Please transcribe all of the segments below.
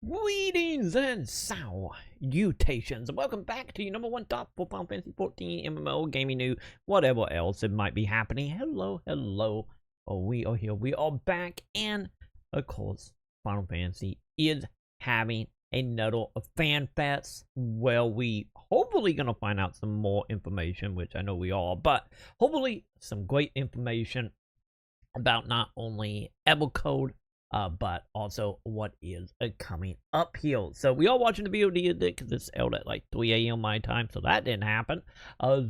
Greetings and salutations, and welcome back to your number one top for Final Fantasy 14 MMO gaming news, whatever else it might be happening. Hello. Oh, we are here. We are back, and of course, Final Fantasy is having another fan fest. Well, we hopefully gonna find out some more information, which I know we are, but hopefully some great information about not only evercold, but also what is coming up here. So we are watching the VOD because it's out at like 3 a.m. my time, so that didn't happen.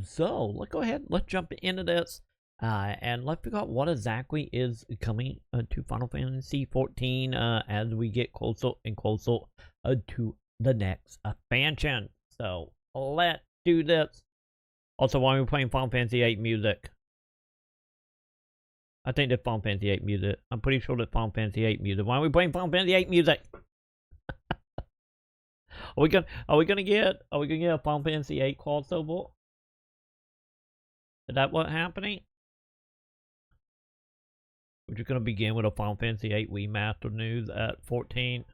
So let's go ahead, let's jump into this, and let's figure out what exactly is coming to Final Fantasy 14 as we get closer and closer to the next expansion. So let's do this. Also, why are we playing Final Fantasy 8 music? I think that's Final Fantasy 8 music. I'm pretty sure that's Final Fantasy 8 music. Why are we playing Final Fantasy 8 music? Are we gonna get a Final Fantasy 8 crossover? Is that what's happening? We're just gonna begin with a Final Fantasy 8 remaster news at 14.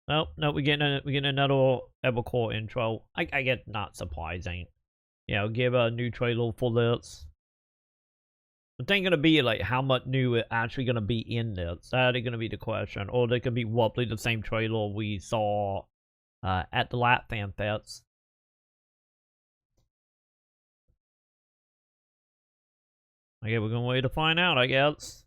Nope, we're getting another evercore intro. I guess not surprising. Yeah, I'll give a new trailer for this. The thing gonna be like how much new is actually gonna be in this. That is gonna be the question. Or they could be roughly the same trailer we saw at the last fan fest. Okay, we're gonna wait to find out, I guess.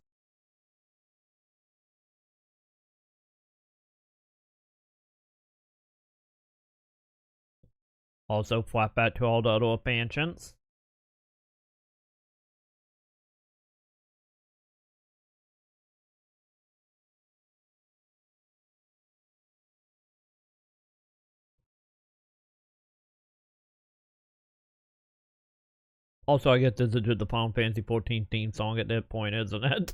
Also, flap back to all the other expansions. Also, I guess this is just the Final Fantasy 14 theme song at that point, isn't it?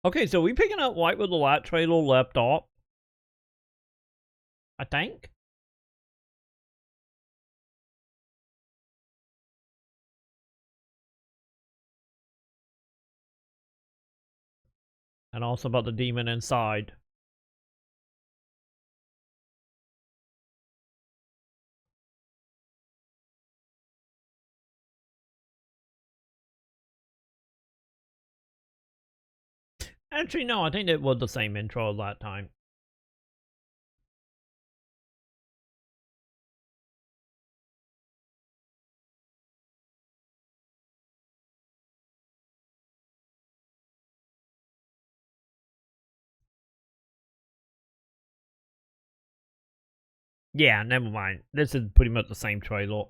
Okay, so we picking up right where the last trailer left off. I think. And also about the demon inside. Actually, no, I think it was the same intro that time. Yeah, never mind. This is pretty much the same trailer.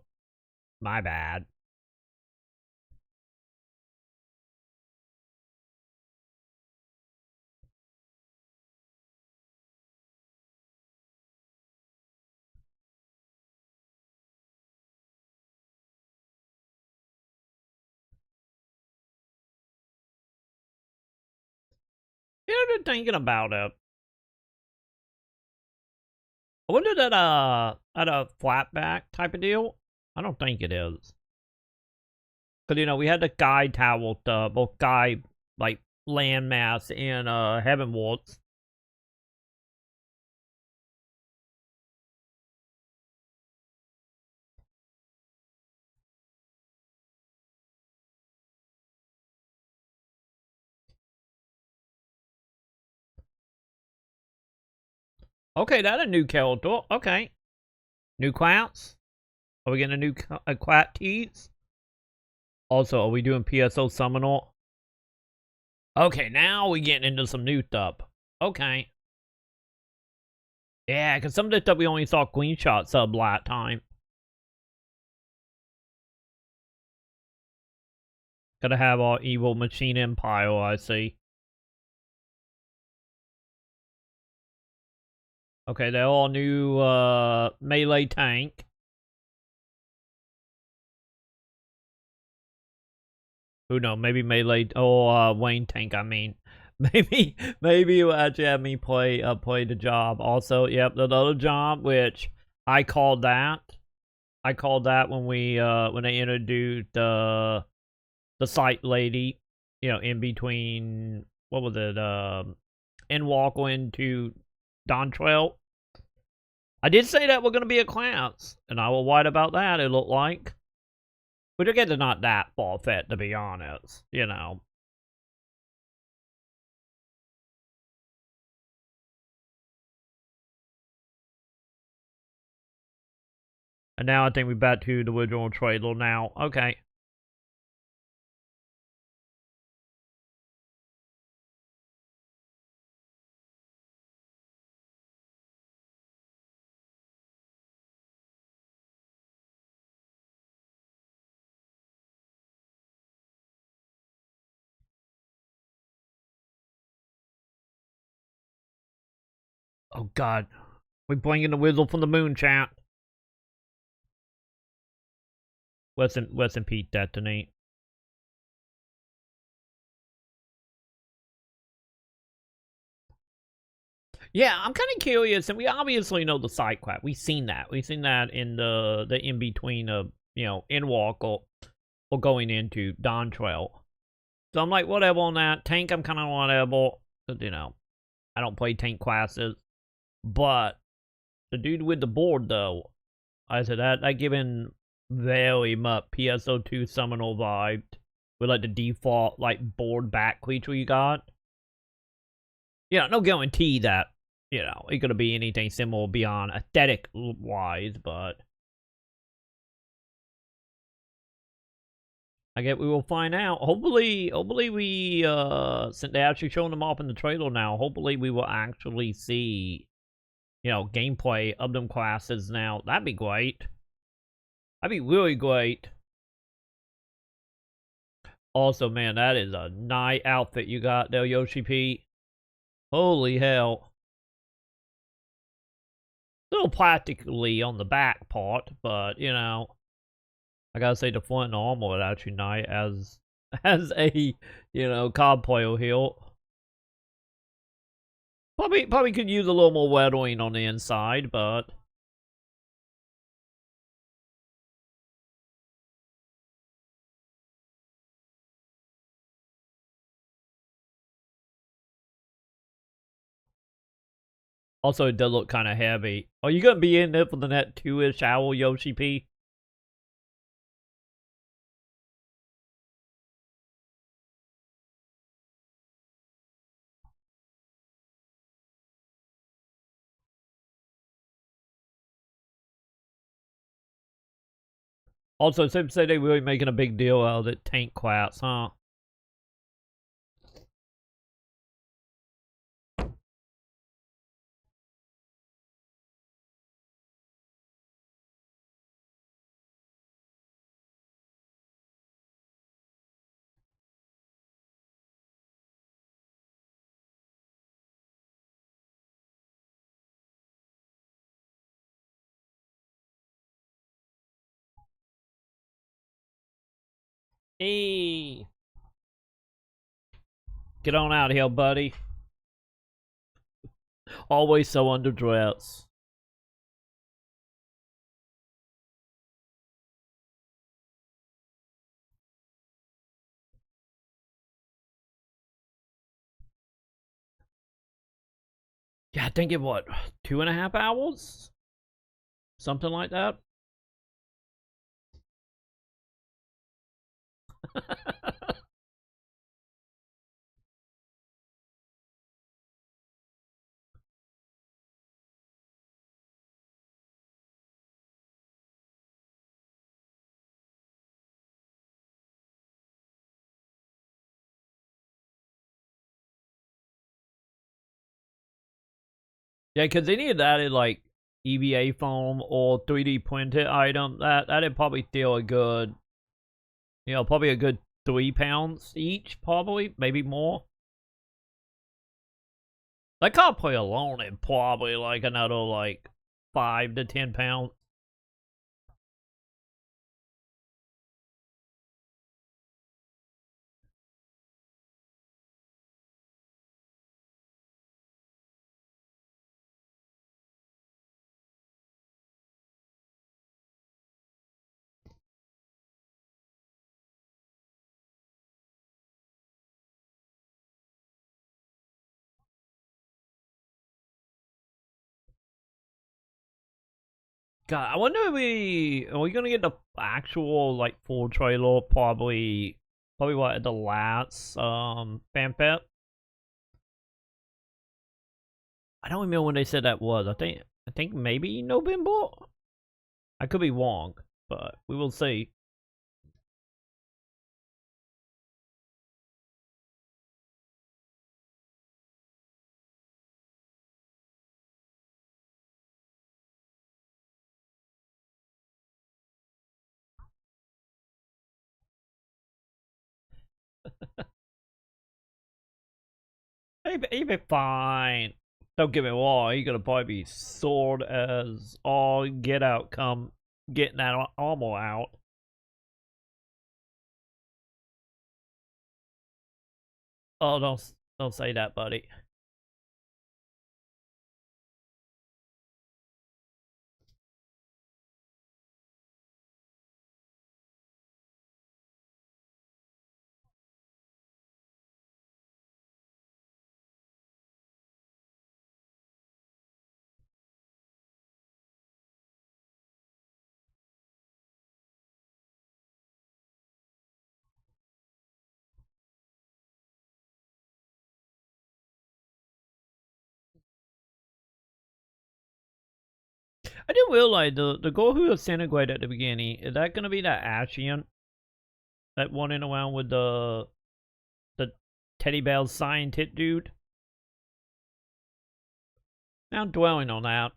My bad. Yeah, I've been thinking about it. I wonder that at a flatback type of deal. I don't think it is. Cause you know we had the guy tower stuff, or guy like landmass in Heaven Waltz. Okay, that's a new character. Okay, new class. Are we getting a new quat tease? Also, are we doing PSO Summoner? Okay, now we're getting into some new stuff. Okay. Yeah, because some of the stuff we only saw screenshots of last time. Gotta have our evil machine empire, I see. Okay, they're all new melee tank. Who knows? Maybe melee or Wayne tank. I mean, maybe you actually have me play the job. Also, yep, the other job, which I called that. I called that when we when they introduced the site lady. you know, in between, what was it, in Walkle into Dontrell. I did say that we're going to be a class, and I will white about that, it looked like. Which again is not that far-fetched, to be honest, you know. And now I think we're back to the original trailer now. Okay. Oh god. We're bringing the whistle from the moon, chat. Listen, Pete, detonate. Yeah, I'm kind of curious, and we obviously know the side quest. We've seen that. We've seen that in the in between of, you know, in Walkle or going into Dawn Trail. So I'm like, whatever on that. Tank, I'm kind of whatever. You know, I don't play tank classes. But the dude with the board, though, I said that giving very much PSO2 Seminole vibe with like the default like board back creature you got. Yeah, no guarantee that, you know, it's gonna be anything similar beyond aesthetic wise, but I guess we will find out. Hopefully we since they actually showing them off in the trailer now, hopefully we will actually see, you know, gameplay of them classes now. That'd be great. That'd be really great. Also, man, that is a nice outfit you got there, Yoshi P. Holy hell. Still practically on the back part, but, you know, I gotta say the front armor is actually nice as a, you know, card player here. Probably could use a little more weathering on the inside, but also it does look kind of heavy. Are you gonna be in there for the net 2-ish hour, Yoshi P? Also, some say they really making a big deal out of the tank class, huh? Hey, get on out here, buddy. Always so underdressed. Yeah, I think it what 2.5 hours, something like that. Yeah, because they needed added like EVA foam or 3D printed item. That'd probably steal a good, you know, probably a good 3 pounds each, probably maybe more. That cosplay alone is probably like another like 5 to 10 pounds. God, I wonder if are we gonna get the actual like full trailer? Probably what at the last fan fest. I don't remember when they said that was. I think maybe November. I could be wrong, but we will see. He'll be fine. Don't get me wrong. He's gonna probably be sword as all get out. Come getting that armor out. Oh, don't say that, buddy. I didn't realize the girl who disintegrated at the beginning, is that gonna be that Ashian? That running around with the teddy bear scientist dude? Now dwelling on that.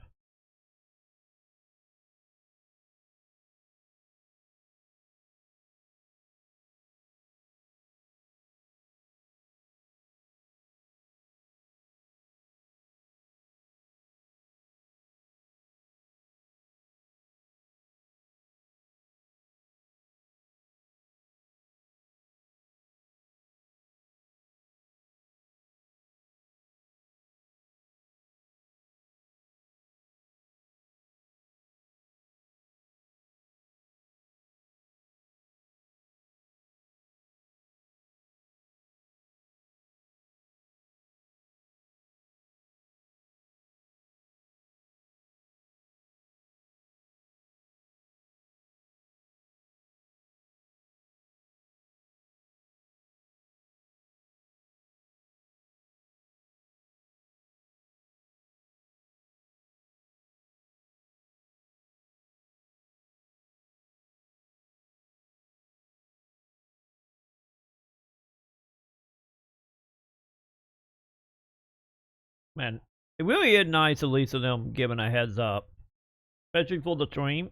Man, it really is nice at least of them giving a heads up. Especially for the stream.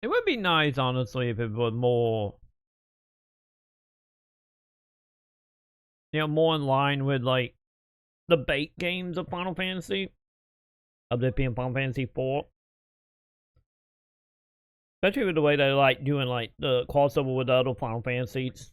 It would be nice, honestly, if it was more, more in line with like the bait games of Final Fantasy, of it being Final Fantasy 4. Especially with the way they like doing like the crossover with the other Final Fantasies.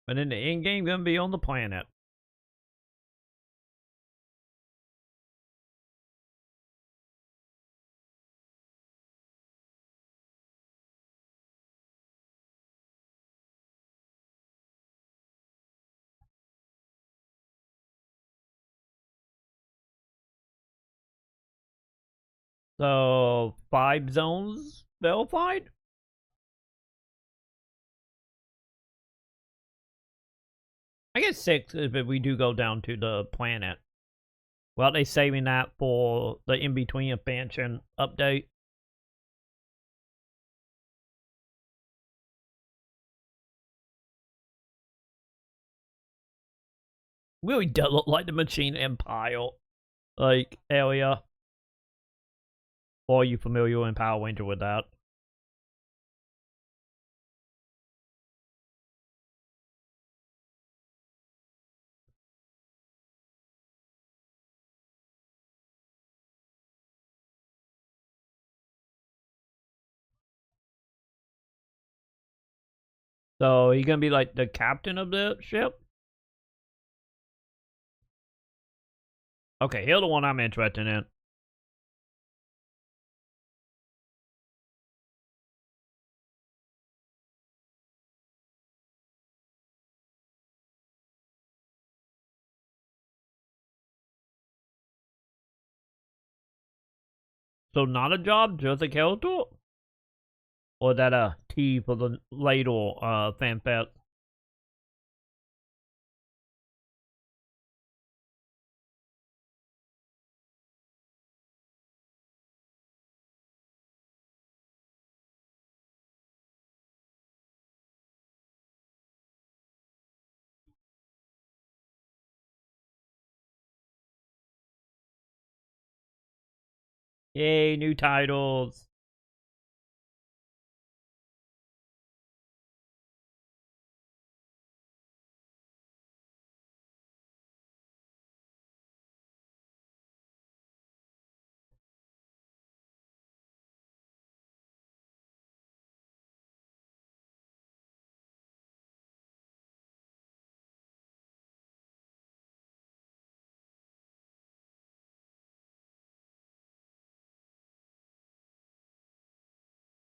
But in the end game, gonna be on the planet. So 5 zones verified? I guess 6 if we do go down to the planet. Well, they saving that for the in-between expansion update. Really does look like the Machine Empire, like, area. Or are you familiar in Power Ranger with that? So, he gonna be like the captain of the ship? Okay, here's the one I'm interested in. So, not a job, just a character? Or that a T for the later fanfare? Yay, new titles.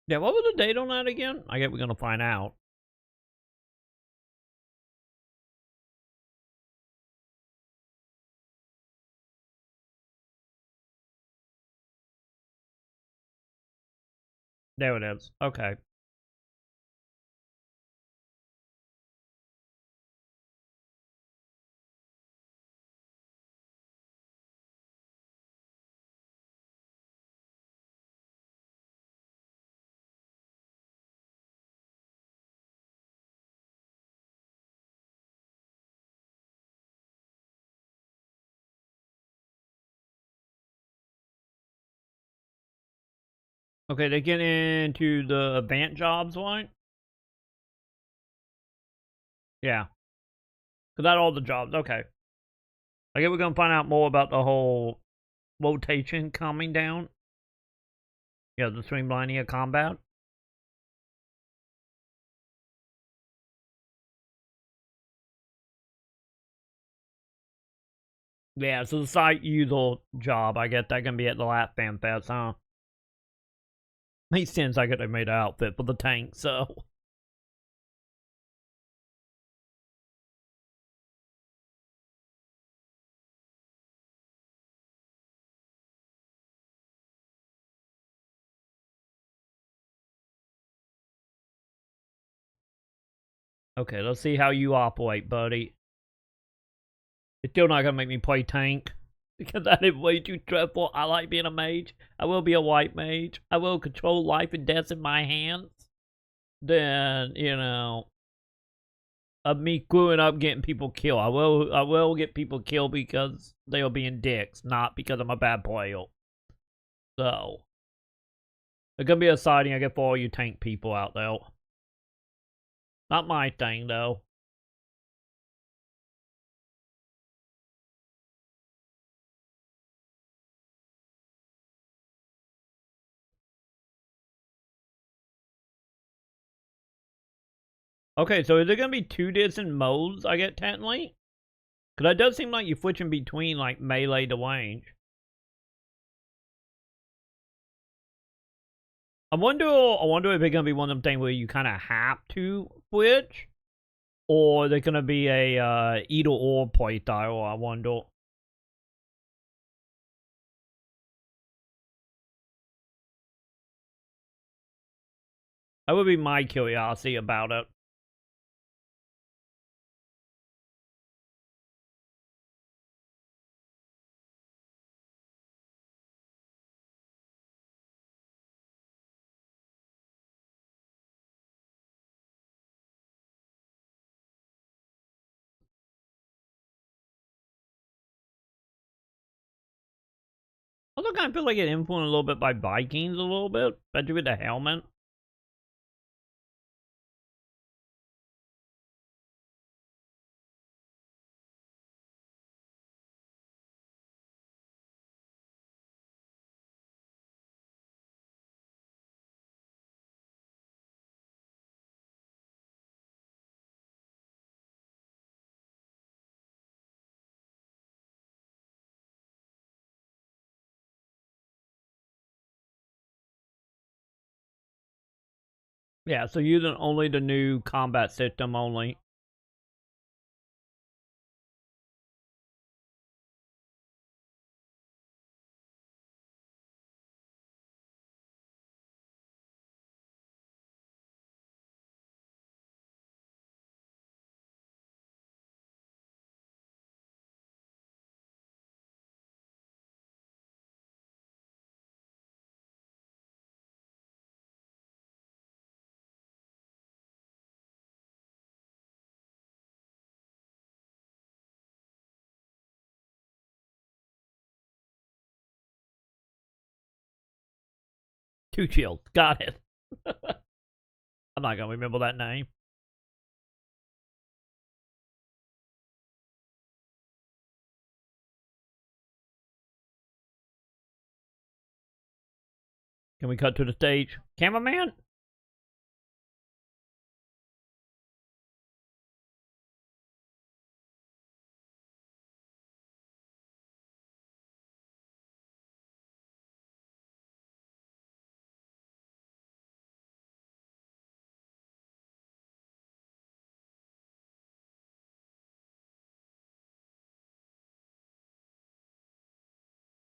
Yeah, what was the date on that again? I guess we're gonna find out. There it is. Okay. Okay, they get into the advanced jobs line? Yeah. Cause that all the jobs. Okay. I guess we're gonna find out more about the whole rotation coming down. Yeah, the streamlining of combat. Yeah, so the site user job, I guess that can be at the last fan fest, huh? Makes sense, I guess they made an outfit for the tank, so. Okay, let's see how you operate, buddy. It's still not gonna make me play tank. Because that is way too stressful. I like being a mage. I will be a white mage. I will control life and death in my hands. Then, you know, of me screwing up getting people killed. I will get people killed because they are being dicks, not because I'm a bad player. So it's gonna be exciting, I guess, for all you tank people out there. Not my thing though. Okay, so is there gonna be 2 different modes I get technically? Cause it does seem like you're switching between like melee to range. I wonder if it's gonna be one of them things where you kind of have to switch, or they're gonna be a either or play style. I wonder. That would be my curiosity about it. Also kind of feel like it influenced a little bit by Vikings a little bit, especially with the helmet. Yeah, so using only the new combat system only. Two shields. Got it. I'm not gonna remember that name. Can we cut to the stage? Cameraman?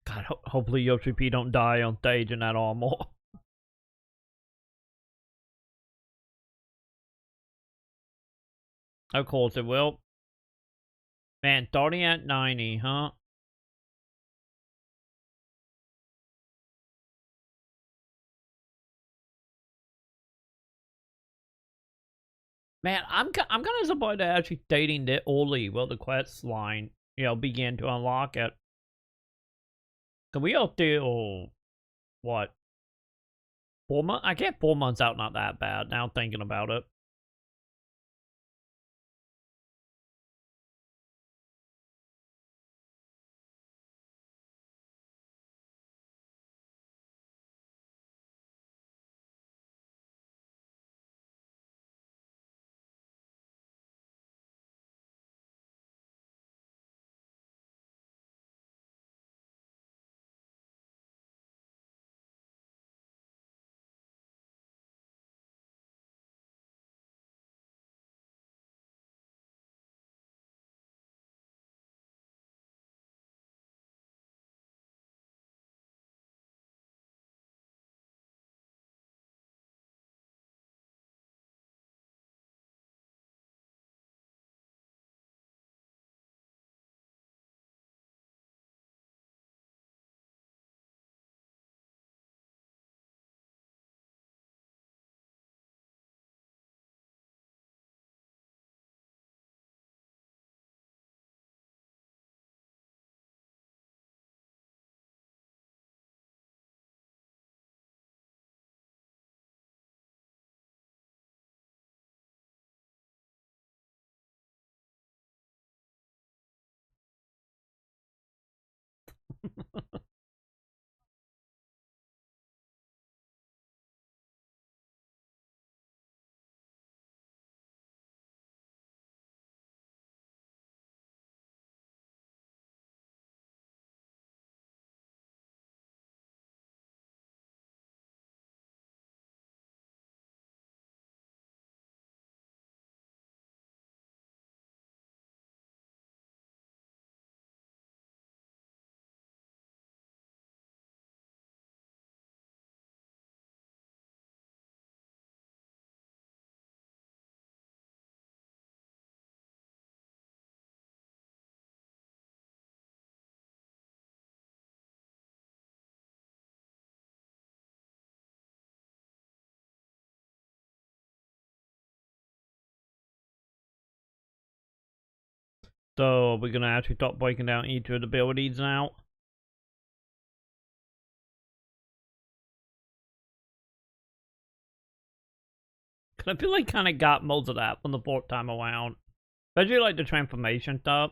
God, hopefully Yoshi P don't die on stage in that armor. Of course it will. Man, starting at 90, huh? Man, I'm kind of surprised they're actually stating that early will the quest line, begin to unlock it. Cause we are still what 4 months? I get 4 months out, not that bad. Now thinking about it. So we're gonna actually start breaking down each of the abilities now. Cause I feel like kind of got most of that from the fourth time around, especially like the transformation stuff.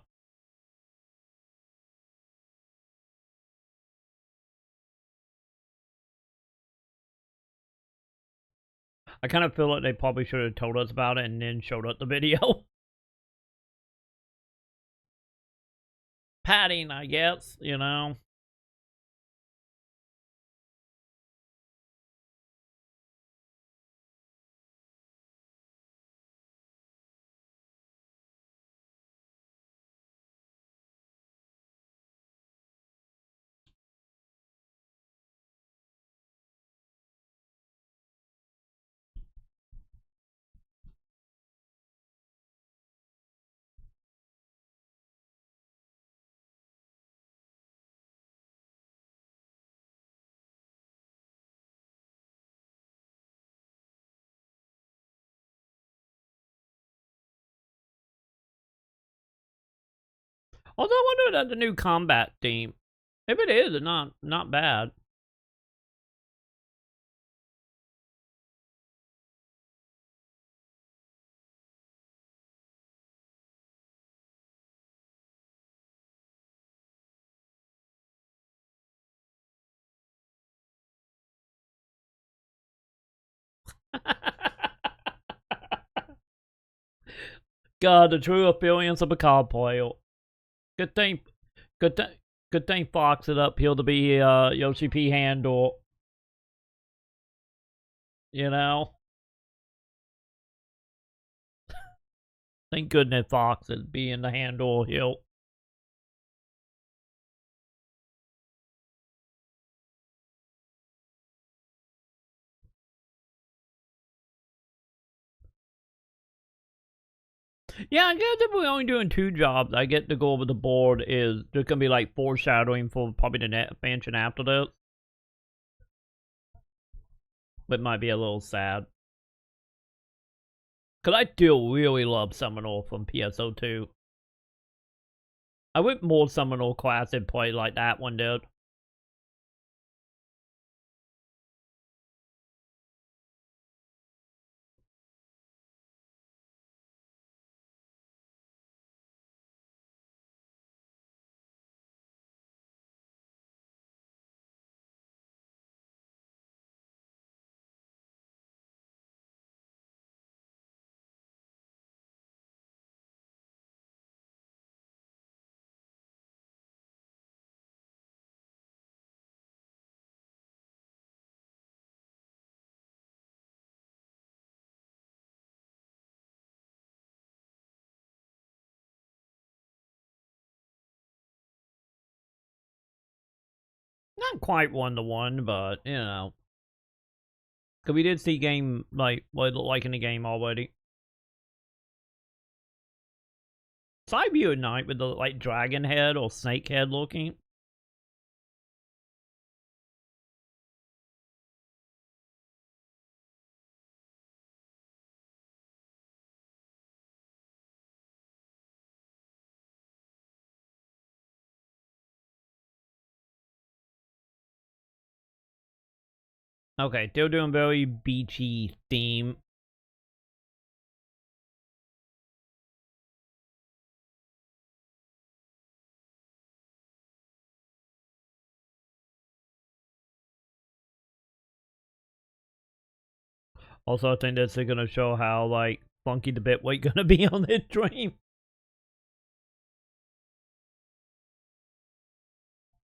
I kind of feel like they probably should have told us about it and then showed us the video. Padding, I guess, you know. Although I wonder about the new combat theme. If it is, it's not bad. God, the true appearance of a card player. Good thing, good thing, good thing Fox is uphill to be Yoshi P. Handle. You know, thank goodness Fox is being the Handle hill. Yeah, I guess if we're only doing 2 jobs, I get to go over the board is there's gonna be like foreshadowing for probably the net expansion after this. But it might be a little sad. Cause I still really love Seminole from PSO2. I wish more Seminole class had played like that one did. Not quite 1-to-1, but you know. Cause we did see game like what it looked like in the game already. Side view at night with the like dragon head or snake head looking. Okay, still doing very beachy theme. Also, I think that's gonna show how like funky the bitweight gonna be on this dream.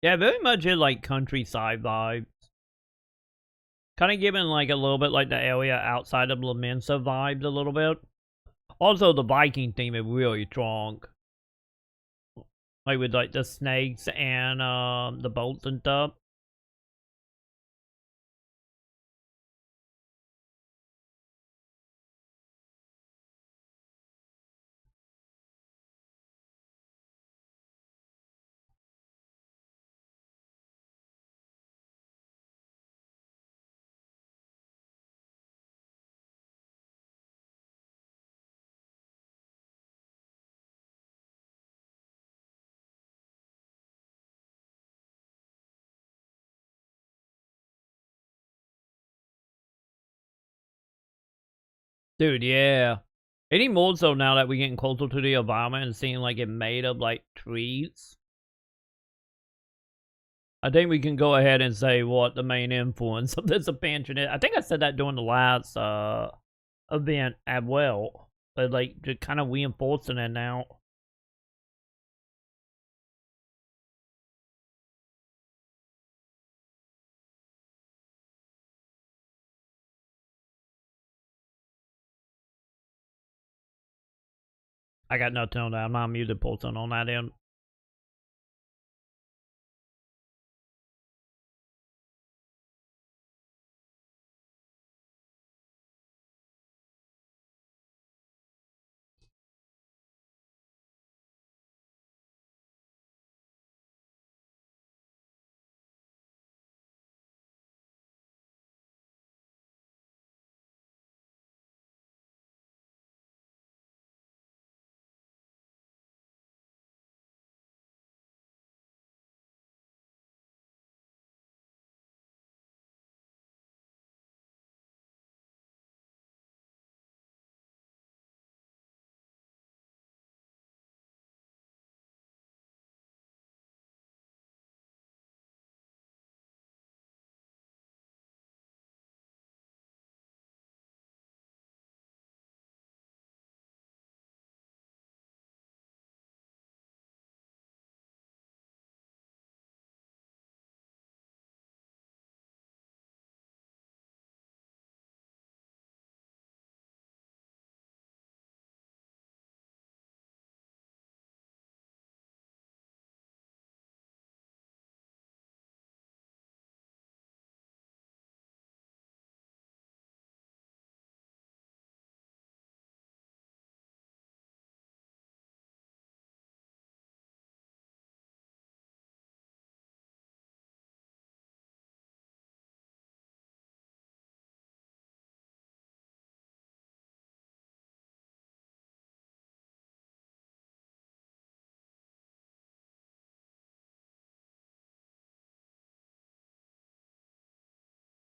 Yeah, very much in like countryside vibes. Kind of giving like a little bit like the area outside of La Mensa vibes a little bit. Also, the Viking theme is really strong. Like with like the snakes and the boats and stuff. Dude, yeah. Any more so now that we're getting closer to the environment and seeing like it made of like trees. I think we can go ahead and say what the main influence of this expansion is. I think I said that during the last event as well. But like just kind of reinforcing it now. I got nothing on that. I'm not music posting on that end.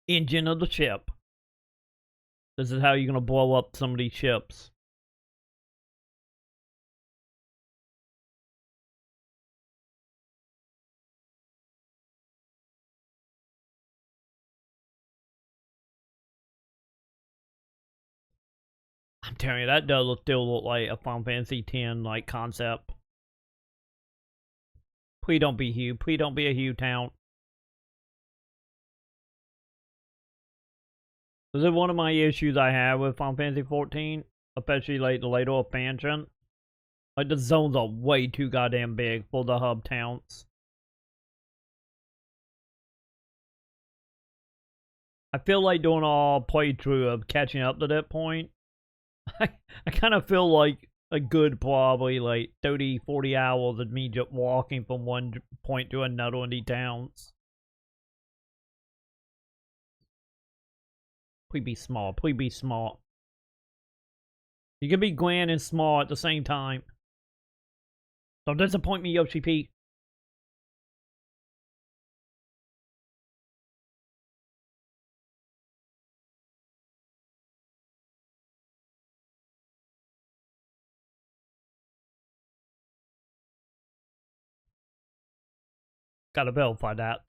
Engine of the ship. This is how you're gonna blow up some of these ships. I'm telling you, that does still look like a Final Fantasy X like concept. Please don't be Hugh. Please don't be a Hugh town. This is one of my issues I have with Final Fantasy 14, especially like the later expansion. Like the zones are way too goddamn big for the hub towns. I feel like doing all playthrough of catching up to that point. I kind of feel like a good probably like 30, 40 hours of me just walking from one point to another in these towns. Please be small. Please be small. You can be grand and small at the same time. Don't disappoint me, Yoshi P. Gotta verify that.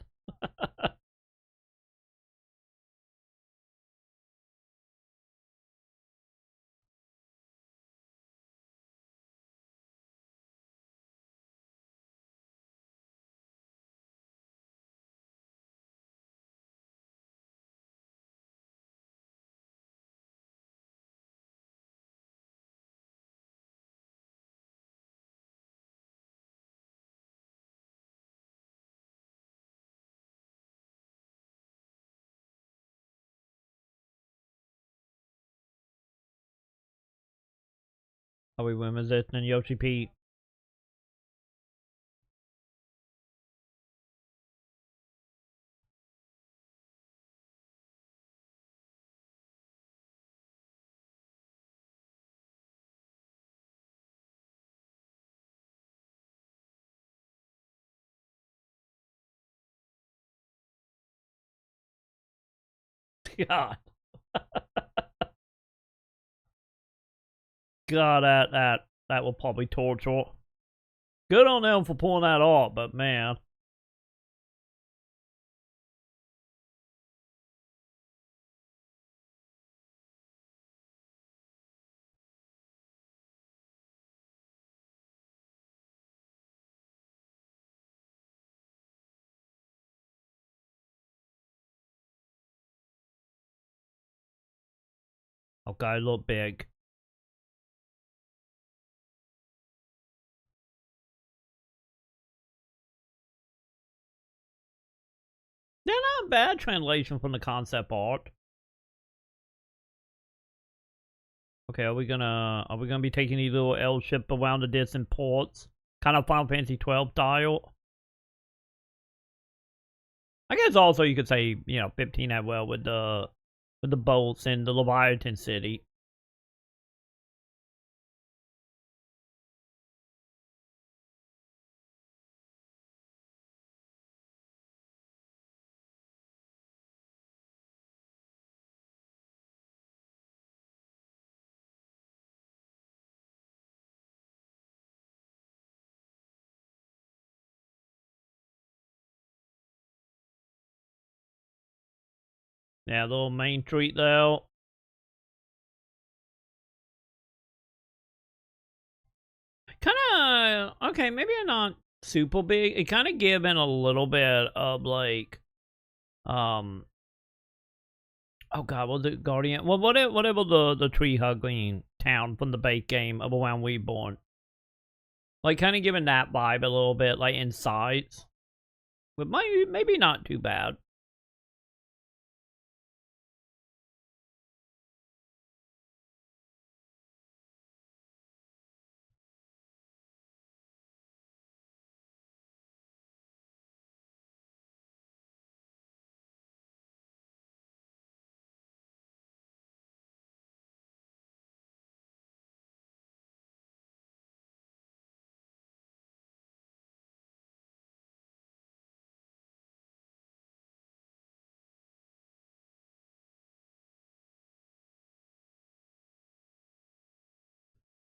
Are we women's this and Yoshi P? God. God, that will probably torture. Good on them for pulling that off, but man. Okay, look big. They're not a bad translation from the concept art. Okay, are we gonna be taking these little L ship around the distant ports? Kind of Final Fantasy 12 style. I guess also you could say, 15 as well with the boats in the Leviathan City. Yeah, little main street though. Kinda, okay, maybe not super big. It kinda given a little bit of like, oh god, was it Guardian? Well, whatever the tree hugging town from the base game of Around Reborn. Like, kind of giving that vibe a little bit, like, in size. But maybe not too bad.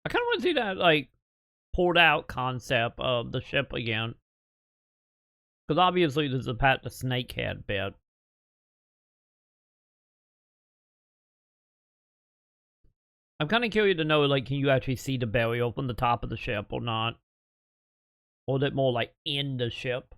I kind of want to see that, like, poured out concept of the ship again. Because obviously there's a pat the snakehead bit. I'm kind of curious to know, like, can you actually see the burial from the top of the ship or not? Or is it more like in the ship?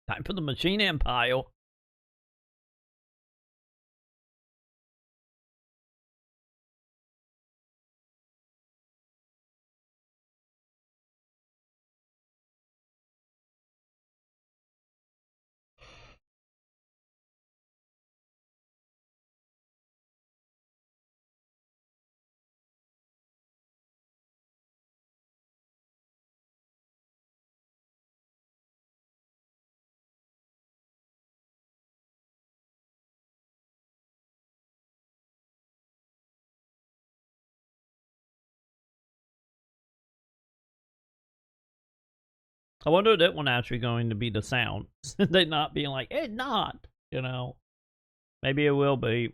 Time for the Machine Empire. I wonder if that one actually going to be the sound. They not being like, it's not, you know. Maybe it will be.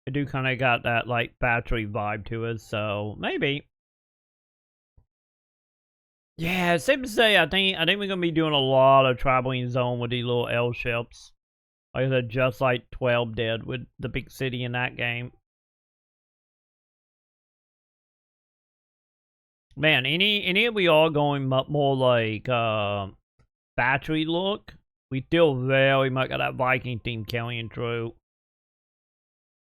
I do kind of got that, like, battery vibe to it, so maybe. Yeah, it's safe to say, I think we're gonna be doing a lot of traveling zone with these little L ships. Like I said, just like 12 did with the big city in that game. Man, any of we all going more like battery look? We still very much got that Viking theme carrying through.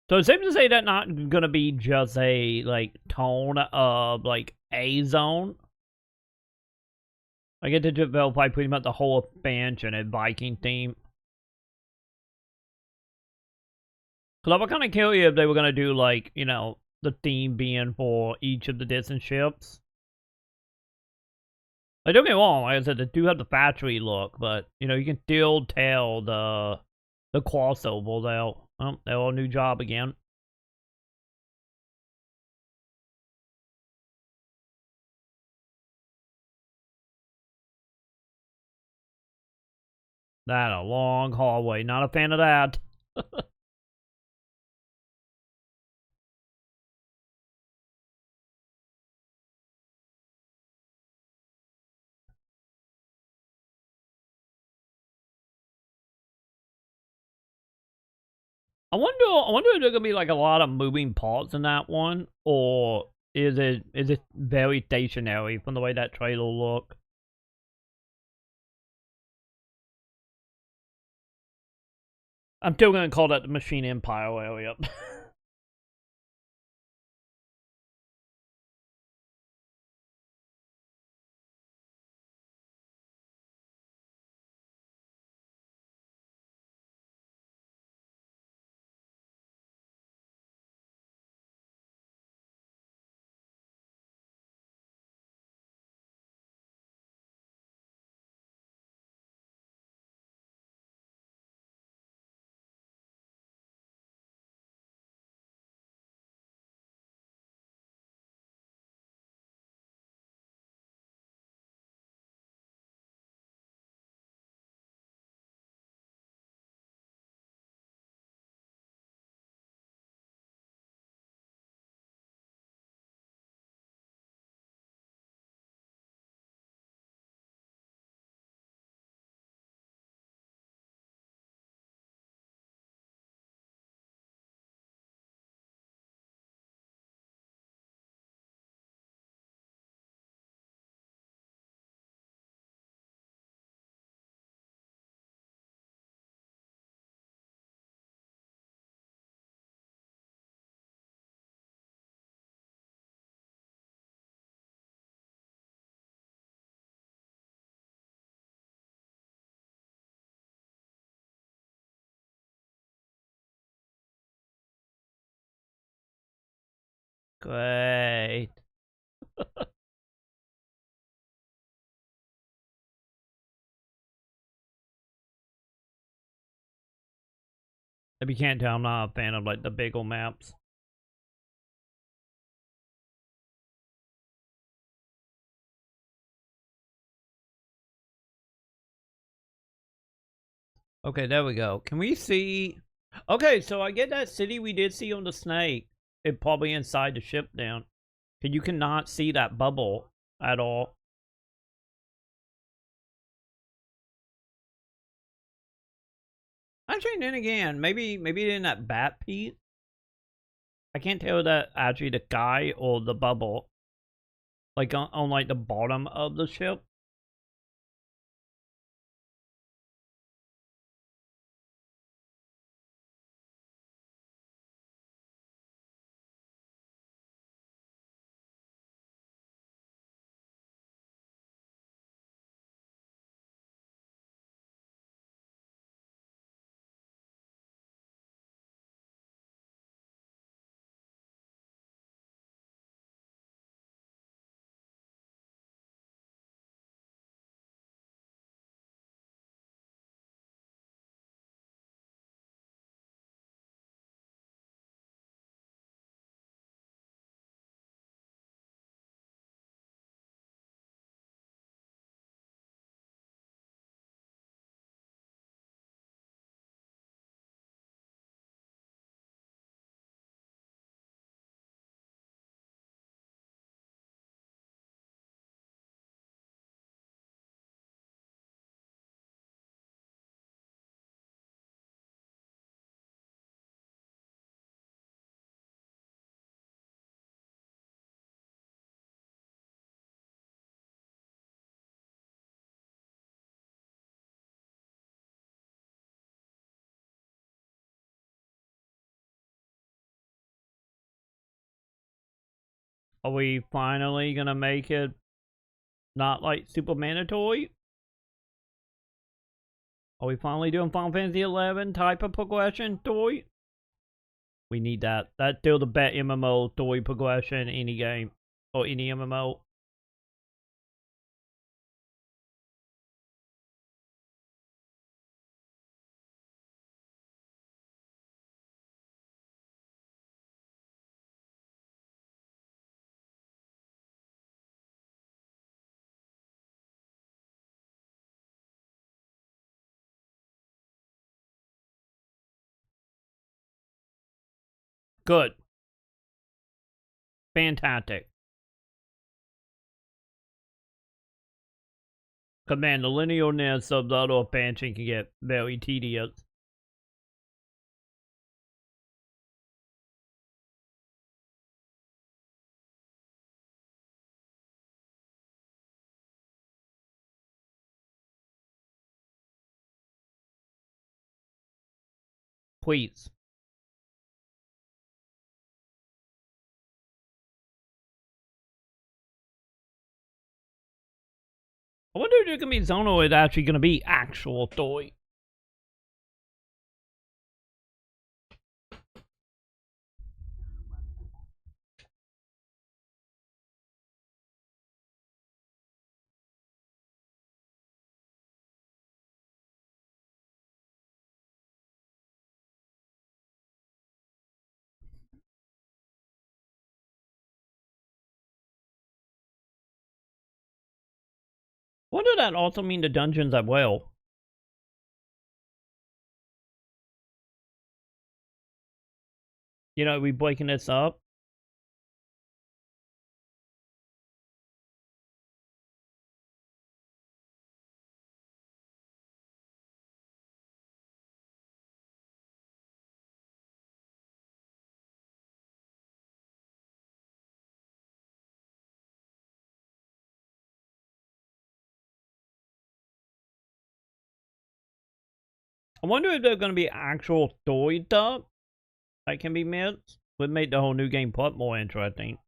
So it's safe to say that not gonna be just a like tone of like a zone. I get to develop like pretty much the whole expansion and Viking theme. Cause I was kind of curious if they were gonna do like, the theme being for each of the distant ships. Like, don't get me wrong, like I said, they do have the factory look, but you know, you can still tell the crossovers out. Oh, they're on a new job again. That a long hallway. Not a fan of that. I wonder if there's gonna be like a lot of moving parts in that one, or is it very stationary from the way that trailer look? I'm still gonna call that the Machine Empire area. Great. If you can't tell, I'm not a fan of like the big old maps. Okay, there we go. Can we see? Okay, so I get that city we did see on the snake. It probably inside the ship down. You cannot see that bubble at all. Actually, then again, maybe in that bat piece. I can't tell that actually the guy or the bubble. Like on like the bottom of the ship. Are we finally gonna make it not like super mandatory? Are we finally doing Final Fantasy XI type of progression story? We need that. That's still the best MMO story progression any game or any MMO. Good. Fantastic. Cause man, the linearness of the auto expansion can get very tedious. Please. I wonder if there's gonna be Zono is actually gonna be actual toy. Wonder that also mean the dungeons as well. You know, we breaking this up. I wonder if there's gonna be actual story stuff that can be missed. Would make the whole new game plot more interesting.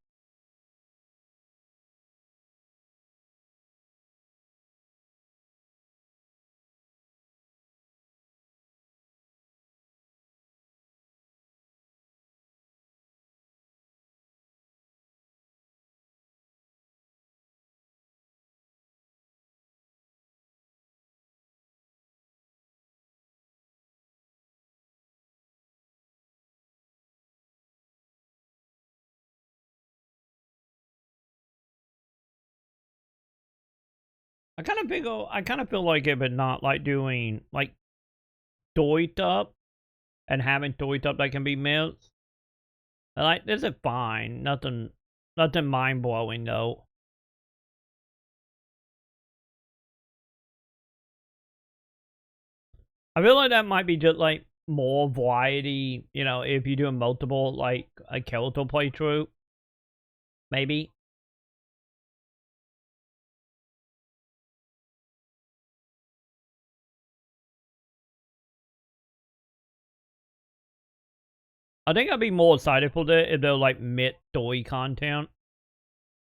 I kind of feel like it, but not like doing like toy stuff and having toy stuff that can be missed. Like this is fine. Nothing mind blowing though. I feel like that might be just like more variety, you know, if you're doing multiple like a Kyoto playthrough. Maybe. I think I'd be more excited for that if they're like mid story content.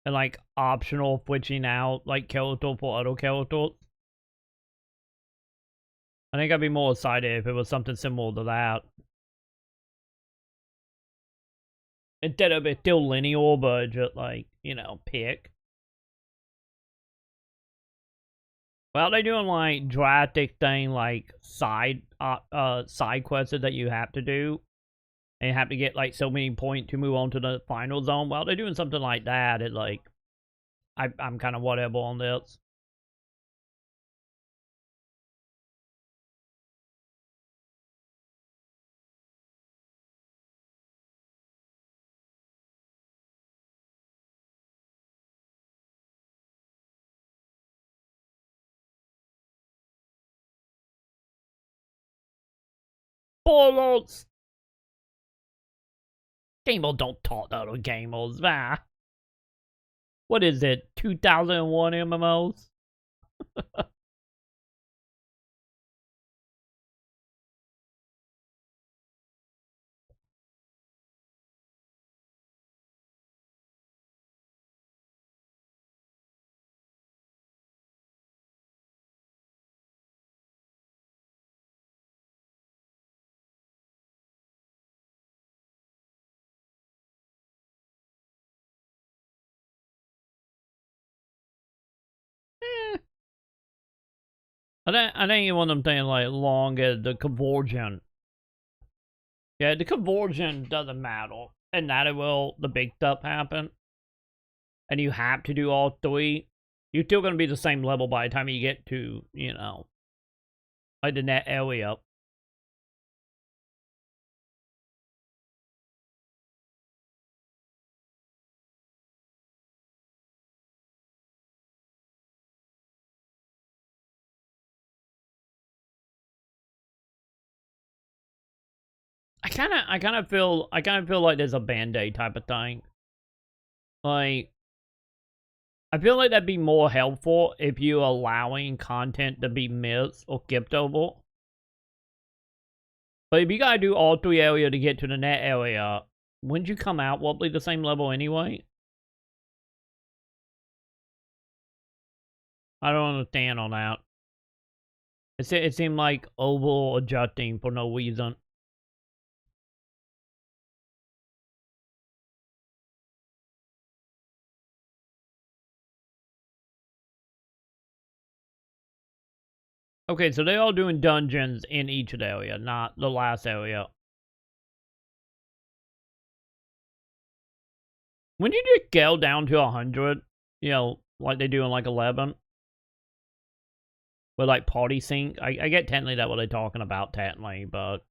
And like optional switching out like Kyoto for other characters. I think I'd be more excited if it was something similar to that. Instead of it still linear, but just like, you know, pick. Well, they're doing like drastic thing like side quests that you have to do. And you have to get like so many points to move on to the final zone. Well, they're doing something like that. It like I'm kind of whatever on this. Spoilers! Gamers don't talk to other gamers, ah. What is it, 2001 MMOs? I think you want them thing like long as the conversion. Yeah, the conversion doesn't matter. And that it will the big stuff happen. And you have to do all three. You're still gonna be the same level by the time you get to, you know, like the net area. I kind of feel like there's a band-aid type of thing. Like, I feel like that'd be more helpful if you allowing content to be missed or skipped over. But if you gotta do all 3 areas to get to the net area, wouldn't you come out roughly the same level anyway? I don't understand on that. It seemed like over adjusting for no reason. Okay, so they're all doing dungeons in each area, not the last area. When you just scale down to 100, you know, like they do in like 11, with like party sync, I get technically that what they're talking about technically, but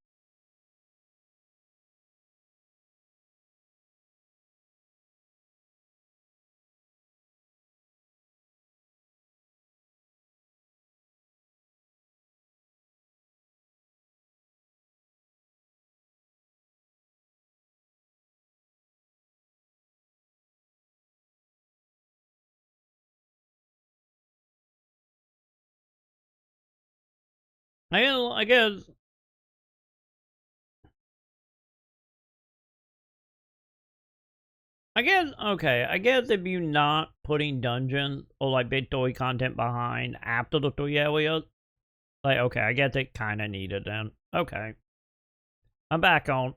I guess okay. I guess if you're not putting dungeons or like big story content behind after the 3 areas, like okay, I guess it kind of needed then. Okay, I'm back on.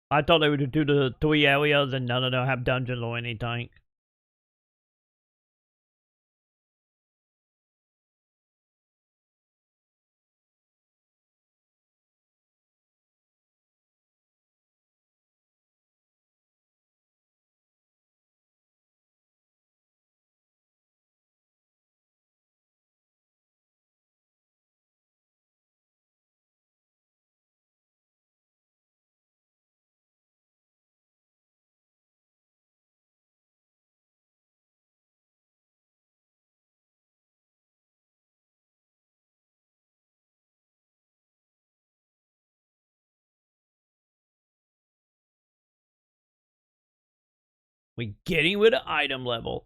I thought they would do the 3 areas and none of them have dungeons or anything. We getting with the item levels.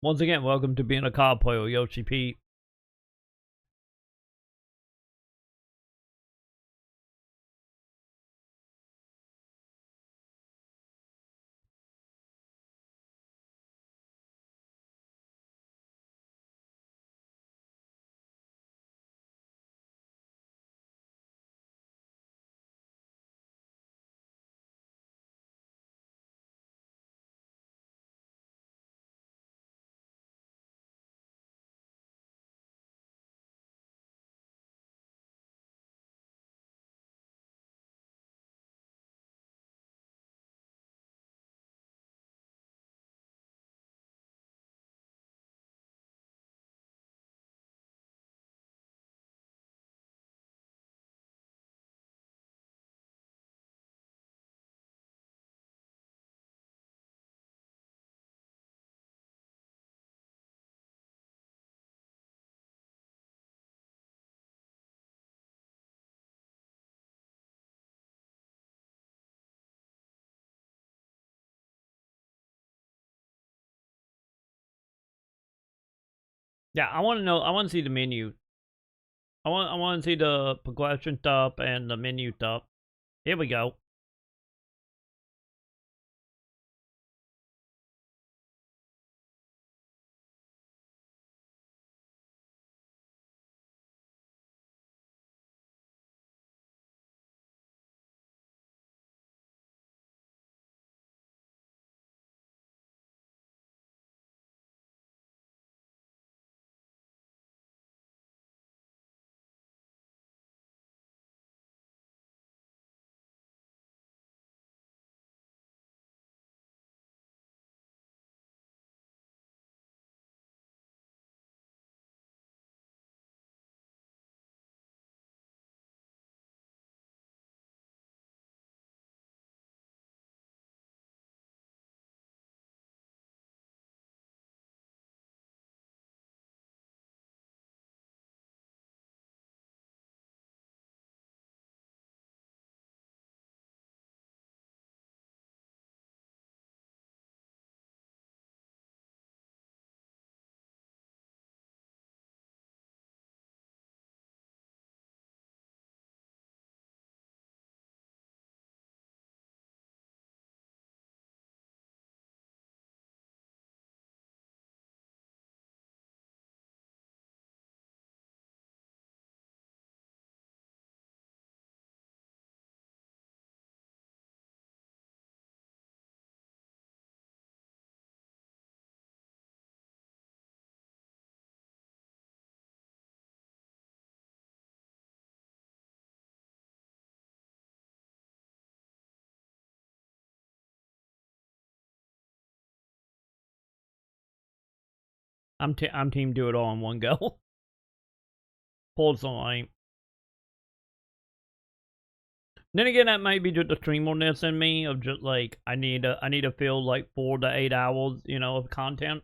Once again, welcome to being a card player, Yoshi P. Yeah, I want to know. I want to see the menu. I want to see the progression stuff and the menu stuff. Here we go. I'm team do it all in one go. Pull some line. Then again, that might be just the streamerless in me of just like I need to fill like 4 to 8 hours, of content.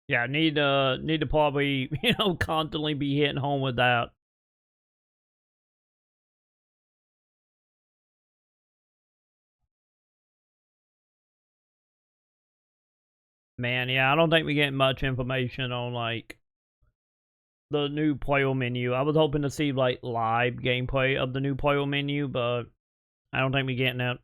Yeah, need to probably constantly be hitting home with that. Man, yeah, I don't think we get much information on like the new player menu. I was hoping to see like live gameplay of the new player menu, but I don't think we getting that.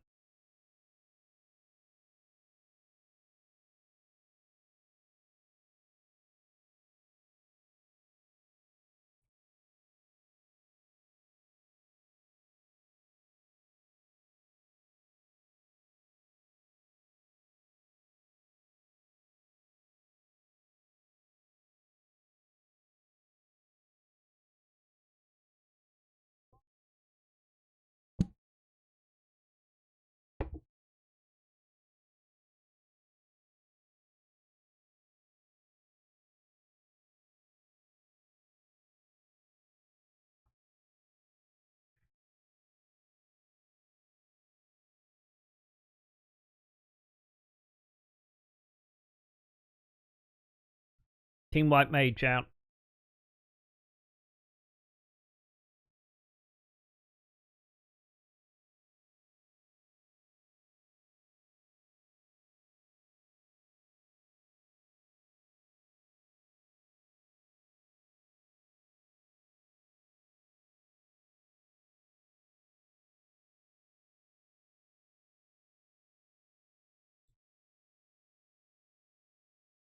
Team White Mage out.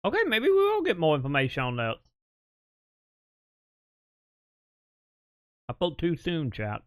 Okay, maybe we will get more information on that. I spoke too soon, chat.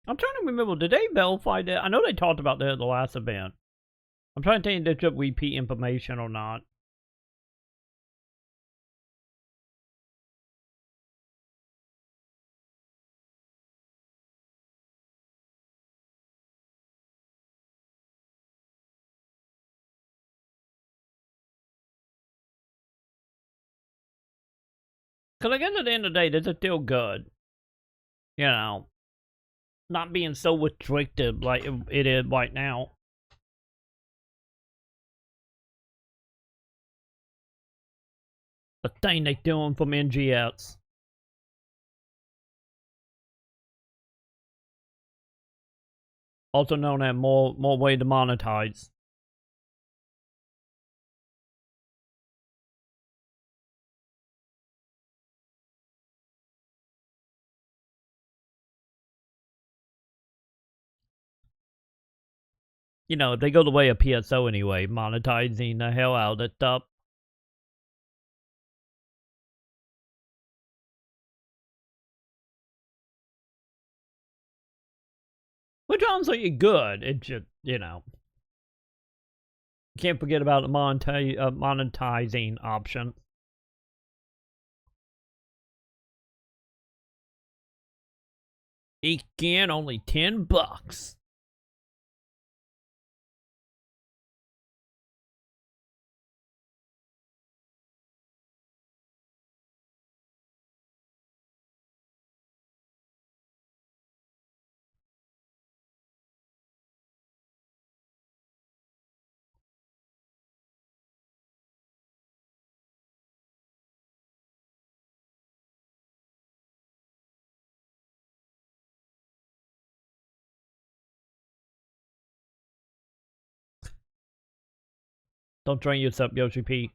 I'm trying to remember, did they verify that? I know they talked about that at the last event. I'm trying to think if they repeat information or not. Because I guess at the end of the day, this is still good. You know, not being so restricted like it is right now. The thing they doing from NGS. Also known as more way to monetize. You know, they go the way of PSO anyway, monetizing the hell out of that stuff. Which honestly is good. It just, you know, can't forget about the monetizing option. Again, only $10. Don't train yourself, Yoshi P.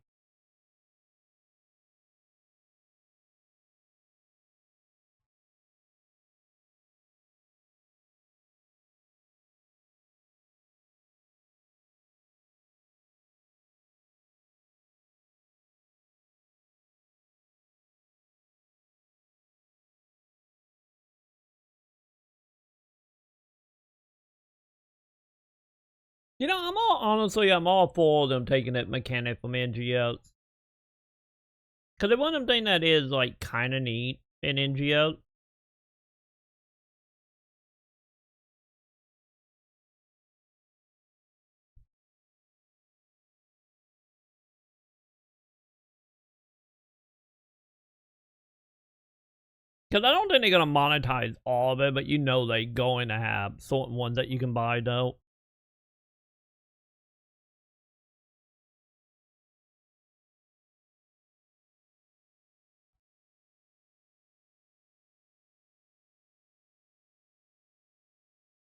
You know, I'm all for them taking that mechanic from NGS. Because it's one of them things that is, like, kind of neat in NGS. Because I don't think they're going to monetize all of it, but you know they're going to have certain ones that you can buy, though.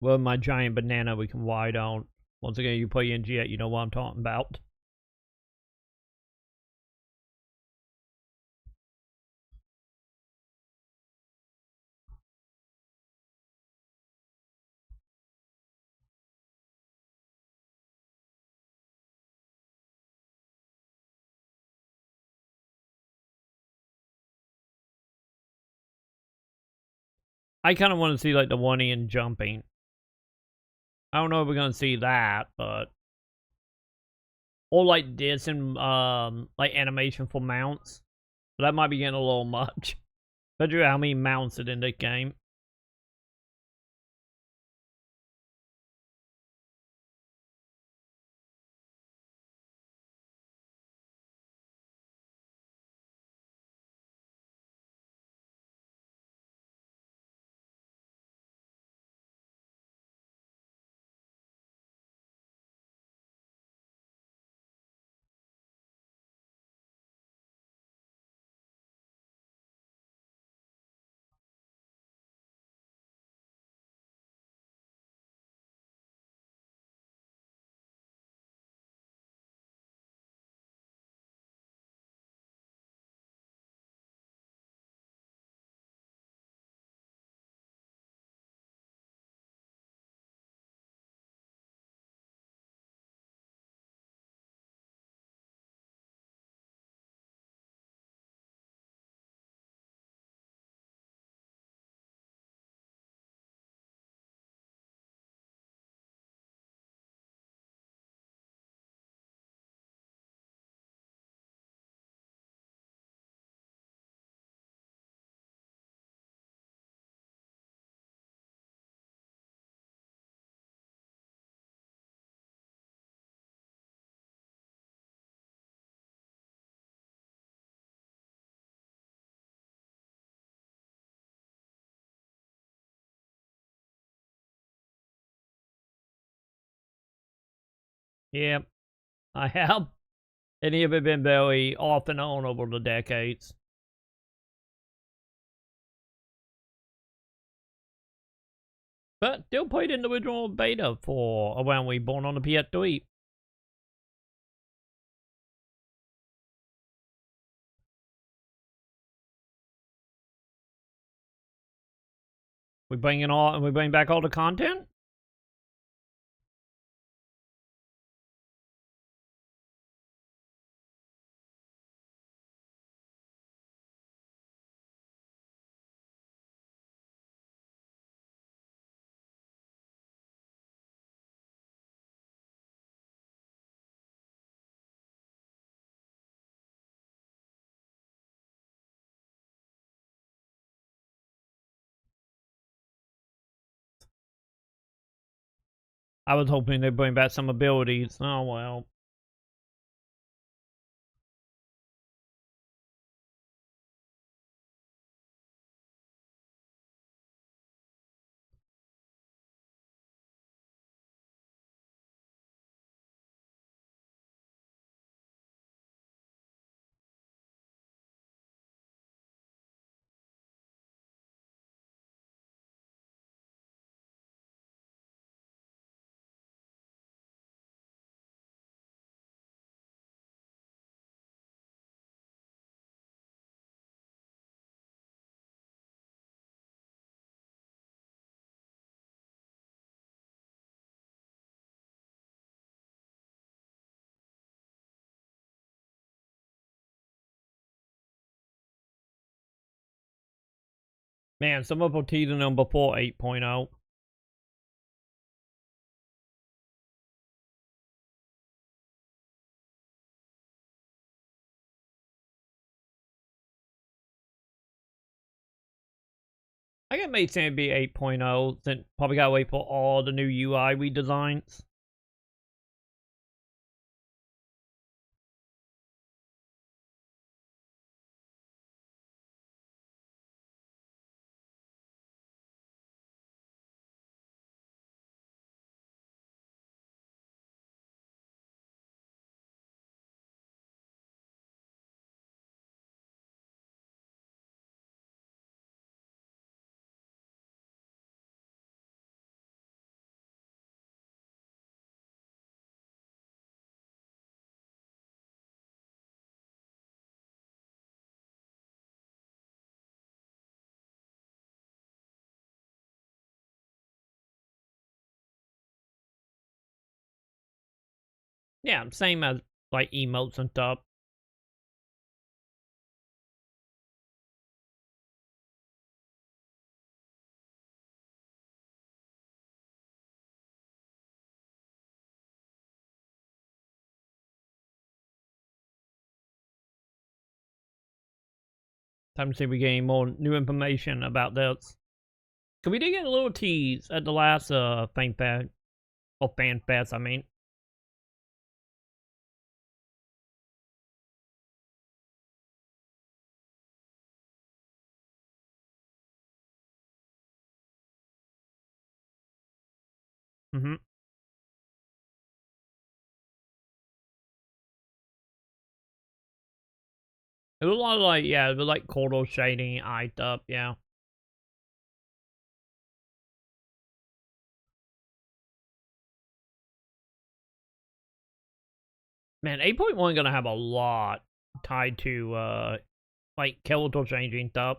Well, my giant banana we can wide out. Once again, you play NGS, you know what I'm talking about. I kind of want to see, like, the one in jumping. I don't know if we're going to see that, but... Or, like, this and, like, animation for mounts. But that might be getting a little much. Especially how many mounts it in this game. Yep, I have. Any of it been very off and on over the decades. But still played in the original beta for when we born on the PS3. We bring back all the content? I was hoping they'd bring back some abilities. Oh well. Man, some of them teasing them before 8.0. I think it made sense to be 8.0, then probably gotta wait for all the new UI redesigns. Yeah, same as like emotes and stuff. Time to see if we get any more new information about this. Cause we did get a little tease at the last Fan Fest, or Fan Fest, I mean. Mm-hmm. It was a lot of like, yeah, it was like corridor shading, eye up, yeah. Man, 8.1 gonna have a lot tied to like character changing stuff.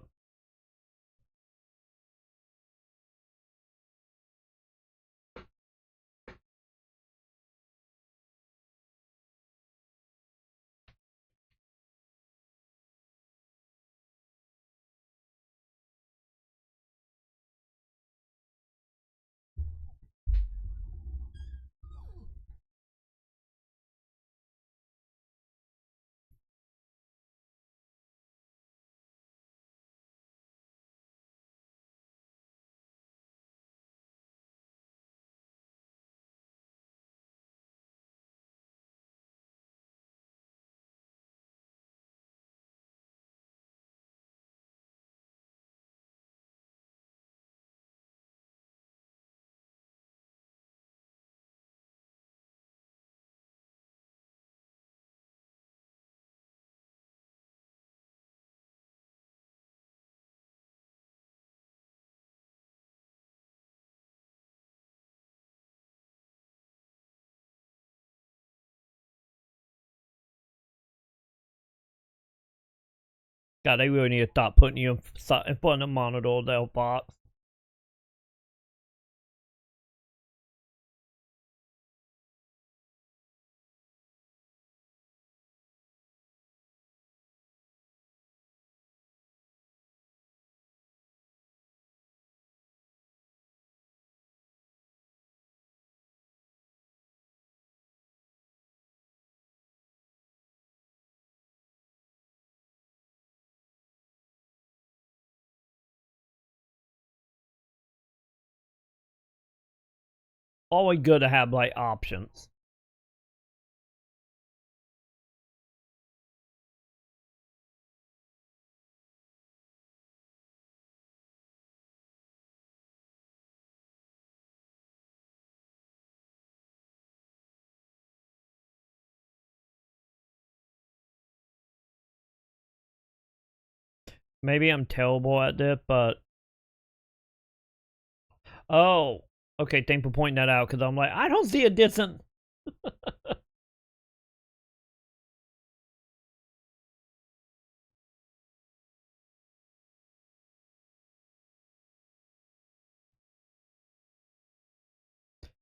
God, they really need to stop putting you in front of the monitor, they'll box. Always good to have like options. Maybe I'm terrible at this, but oh, okay. Thanks for pointing that out because I'm like, I don't see a distance.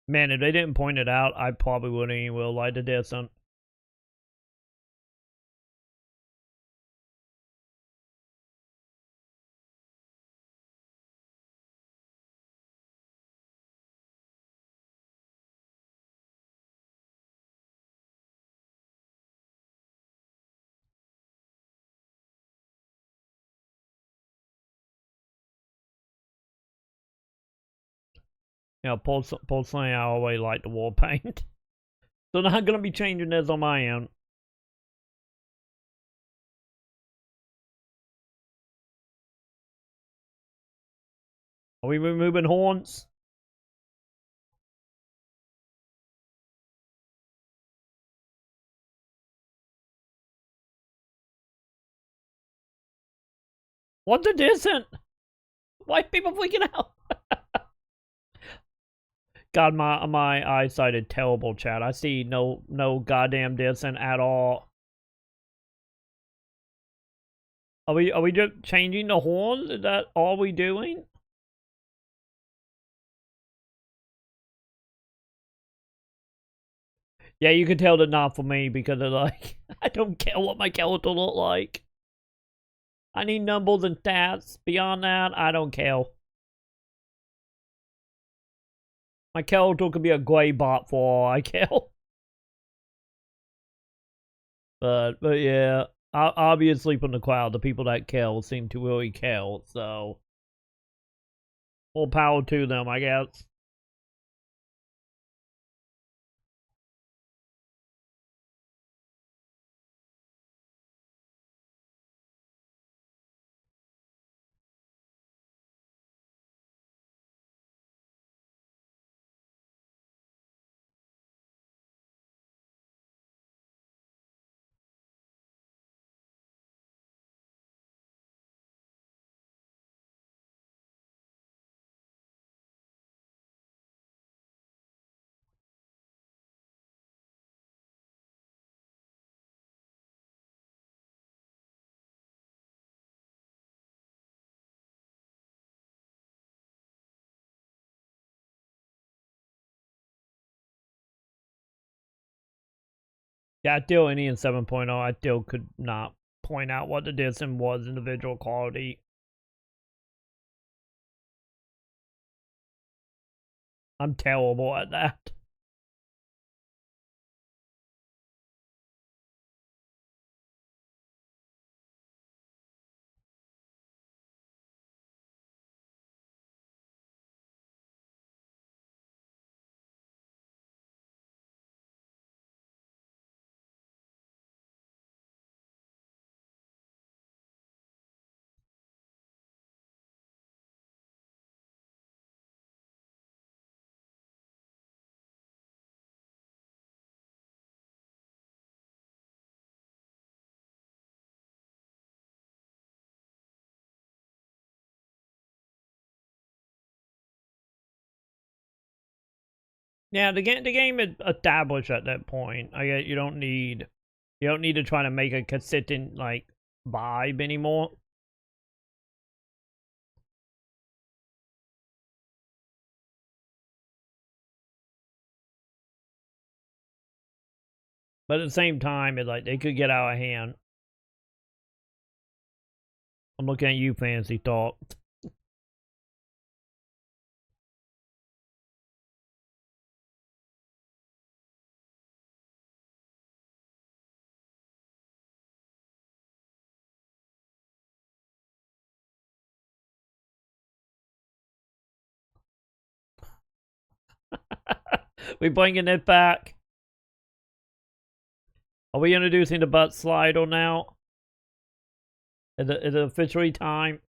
Man, if they didn't point it out, I probably wouldn't even will like the distance. Yeah, personally, I always like the war paint. So not gonna be changing this on my end. Are we removing horns? What it isn't? Why are people freaking out? God, my eyesight is terrible, chat. I see no goddamn dissing at all. Are we just changing the horns? Is that all we doing? Yeah, you can tell they're not for me because they're like, I don't care what my character look like. I need numbers and stats. Beyond that, I don't care. My character could be a gray bot for all I care. But yeah, obviously from the crowd, the people that care seem to really care. So, full power to them, I guess. Yeah, still any in 7.0, I still could not point out what the distance was in the visual quality. I'm terrible at that. Yeah, the game is established at that point. I guess you don't need to try to make a consistent like vibe anymore. But at the same time, it's like they could get out of hand. I'm looking at you, Fancy Talk. We bringing it back. Are we introducing the butt slider now? Is it officially time?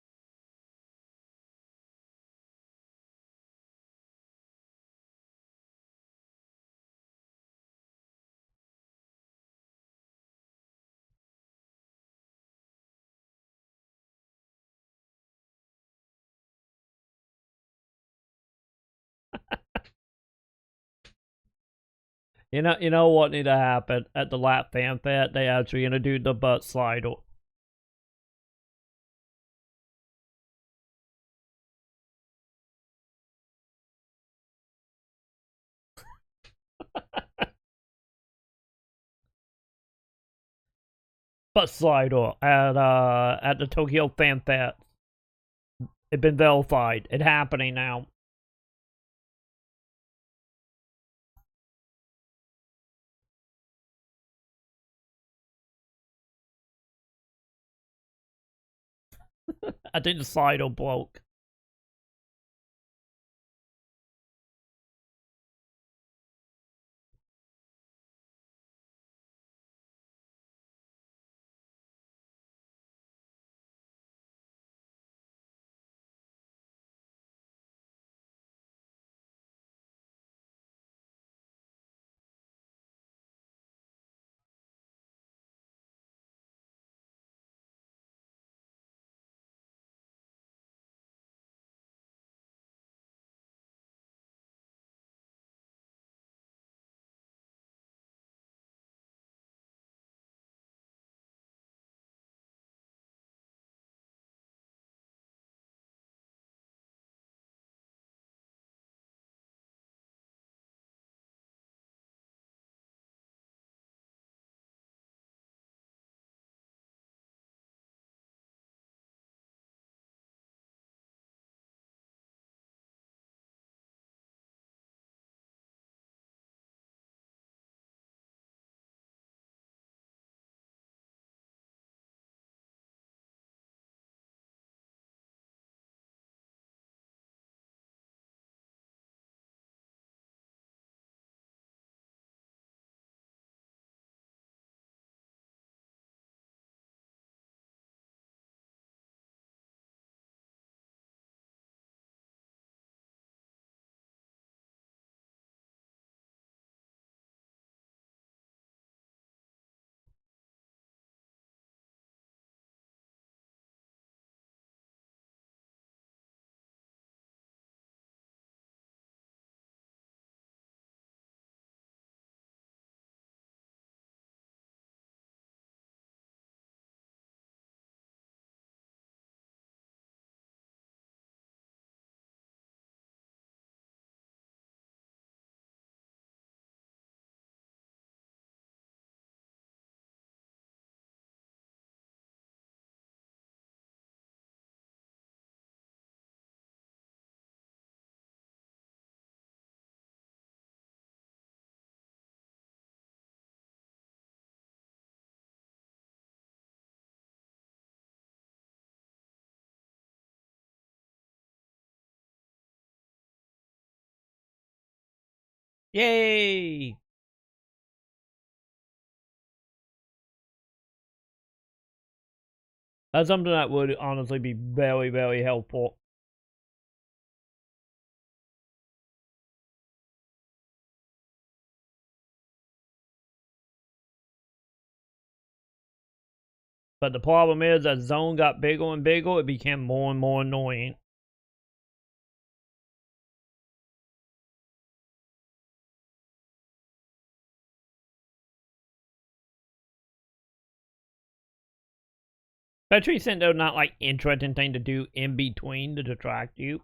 You know what need to happen at the lap fan fest? They actually introduced the butt slider. Butt slider at the Tokyo Fan Fest. It's been verified. It's happening now. I think the slider broke. Yay! That's something that would honestly be very, very helpful. But the problem is, as zone got bigger and bigger, it became more and more annoying. Especially since there's not like interesting thing to do in between to distract you.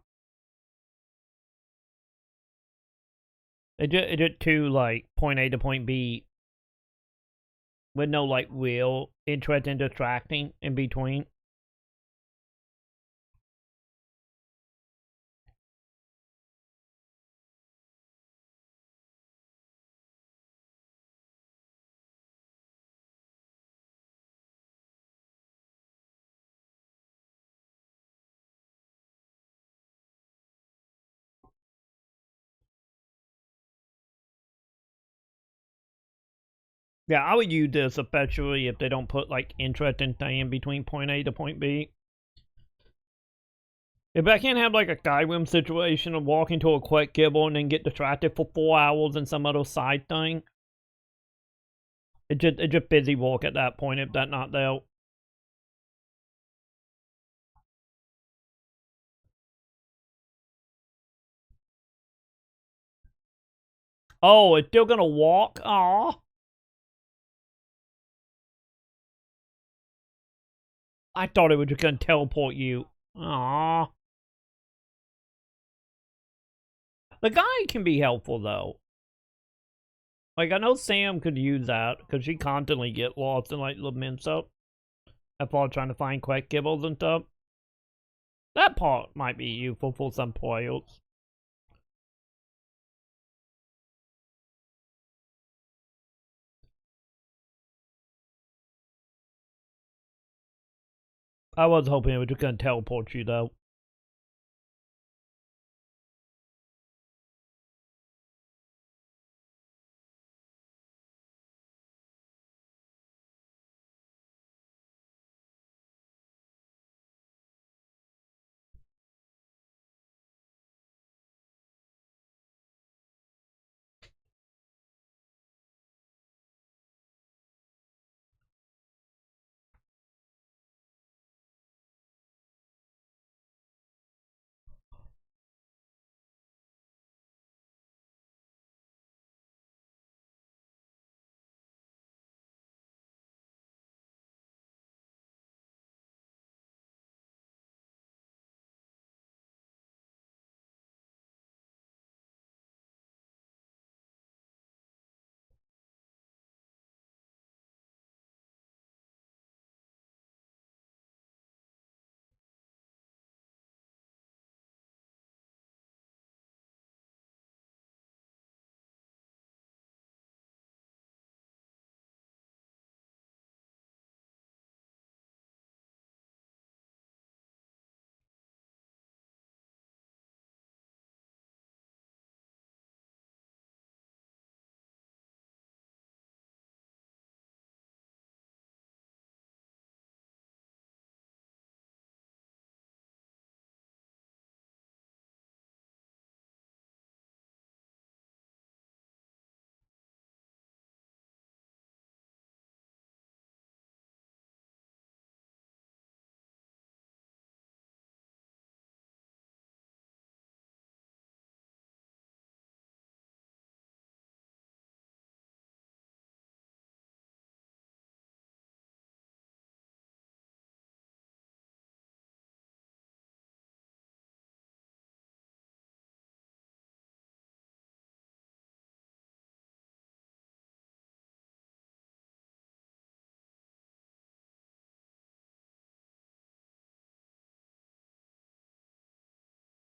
It just too like point A to point B with no like real interesting distracting in between. Yeah, I would use this especially if they don't put like interesting thing in between point A to point B. If I can't have like a Skyrim situation of walking to a quick kibble and then get distracted for 4 hours in some other side thing, it's just busy work at that point if that's not there. Oh, it's still gonna walk? Aw. I thought it was just gonna teleport you. Aw. The guy can be helpful though. Like I know Sam could use that because she constantly get lost and like laments up. After trying to find quick kibbles and stuff. That part might be useful for some players. I was hoping it was just gonna teleport you though.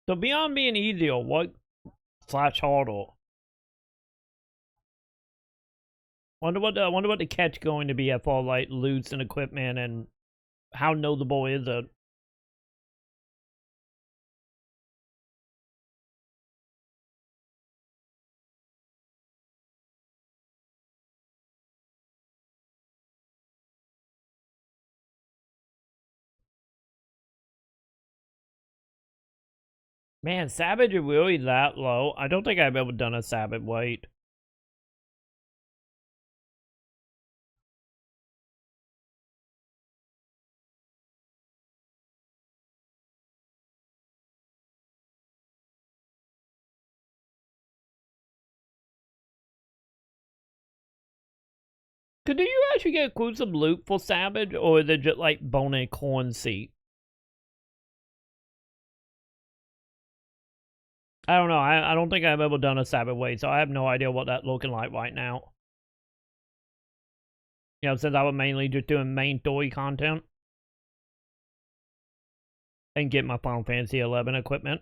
So beyond being easier, what slash harder? Wonder what the catch going to be at all like loot and equipment and how noticeable is it? Man, Savage is really that low? I don't think I've ever done a Savage weight. Do you actually get exclusive loot for Savage, or is it just like bone corn seat? I don't know. I don't think I've ever done a Savage weight, so I have no idea what that's looking like right now. You know, since I was mainly just doing main story content and get my Final Fantasy XI equipment.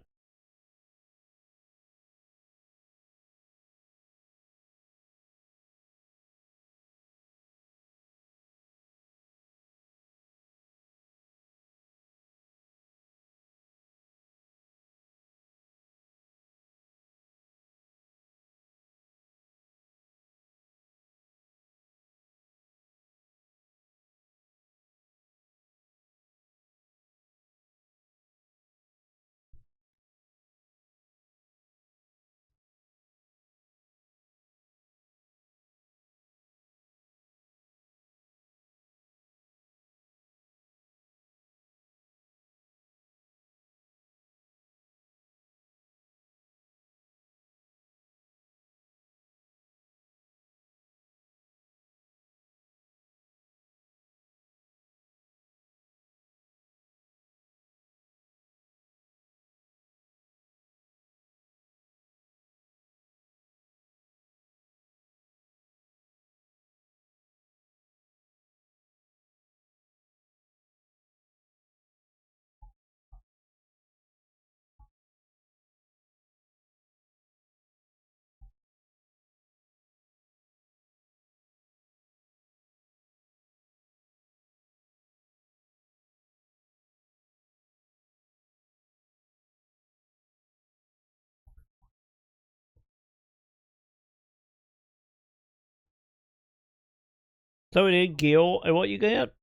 So it is Gil, and what you get?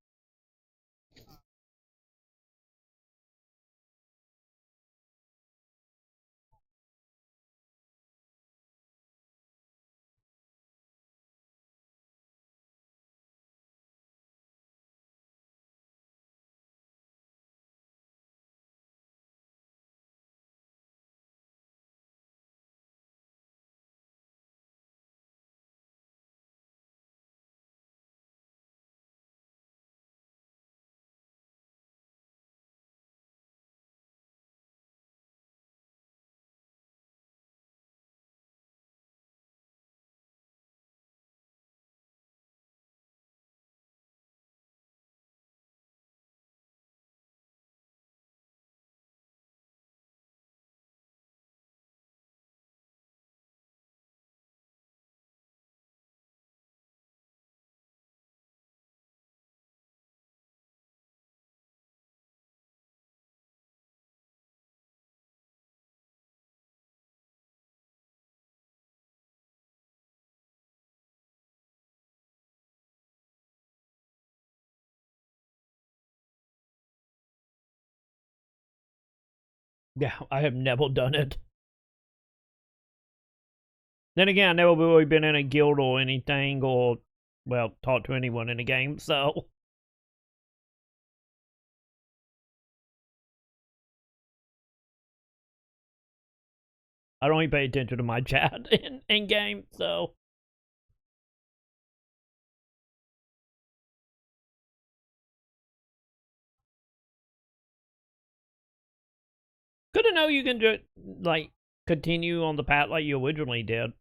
Yeah, I have never done it. Then again, I never really been in a guild or anything, or, well, talked to anyone in the game, so. I don't even pay attention to my chat in game, so. Good to know you can just, like, continue on the path like you originally did.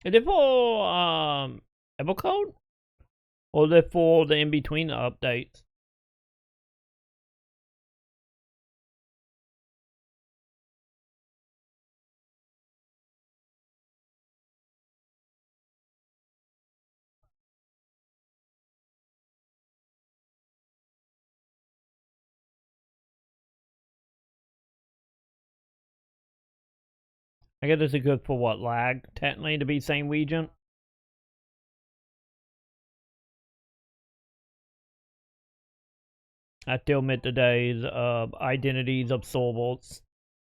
Is it for evercold? Or is it for the in-between updates? I guess this is good for what, lag, technically, to be same region? I still admit the days of identities of soulbots.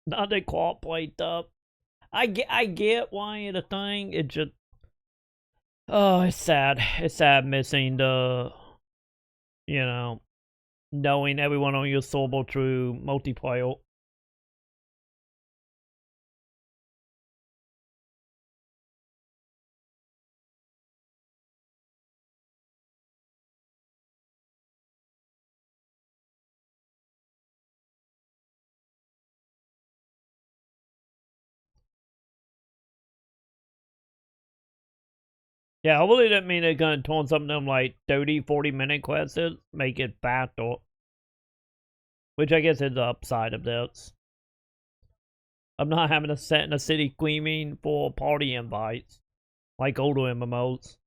Not they cooperate up. I get why it's a thing. It just oh, it's sad. It's sad missing the you know knowing everyone on your soulbot through multiplayer. Yeah, hopefully that mean they're gonna turn something like 30, 40-minute quests, make it faster. Which I guess is the upside of this. I'm not having to sit in a city screaming for party invites like older MMOs.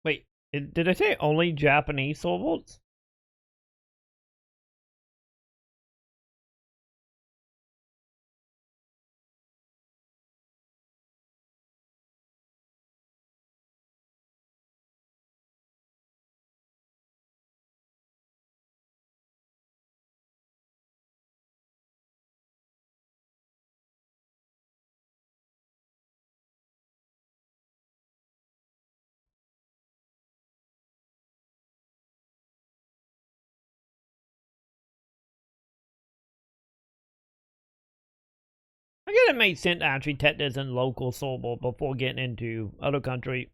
Wait, did I say only Japanese servers? I guess it makes sense to actually test this in local server before getting into other country.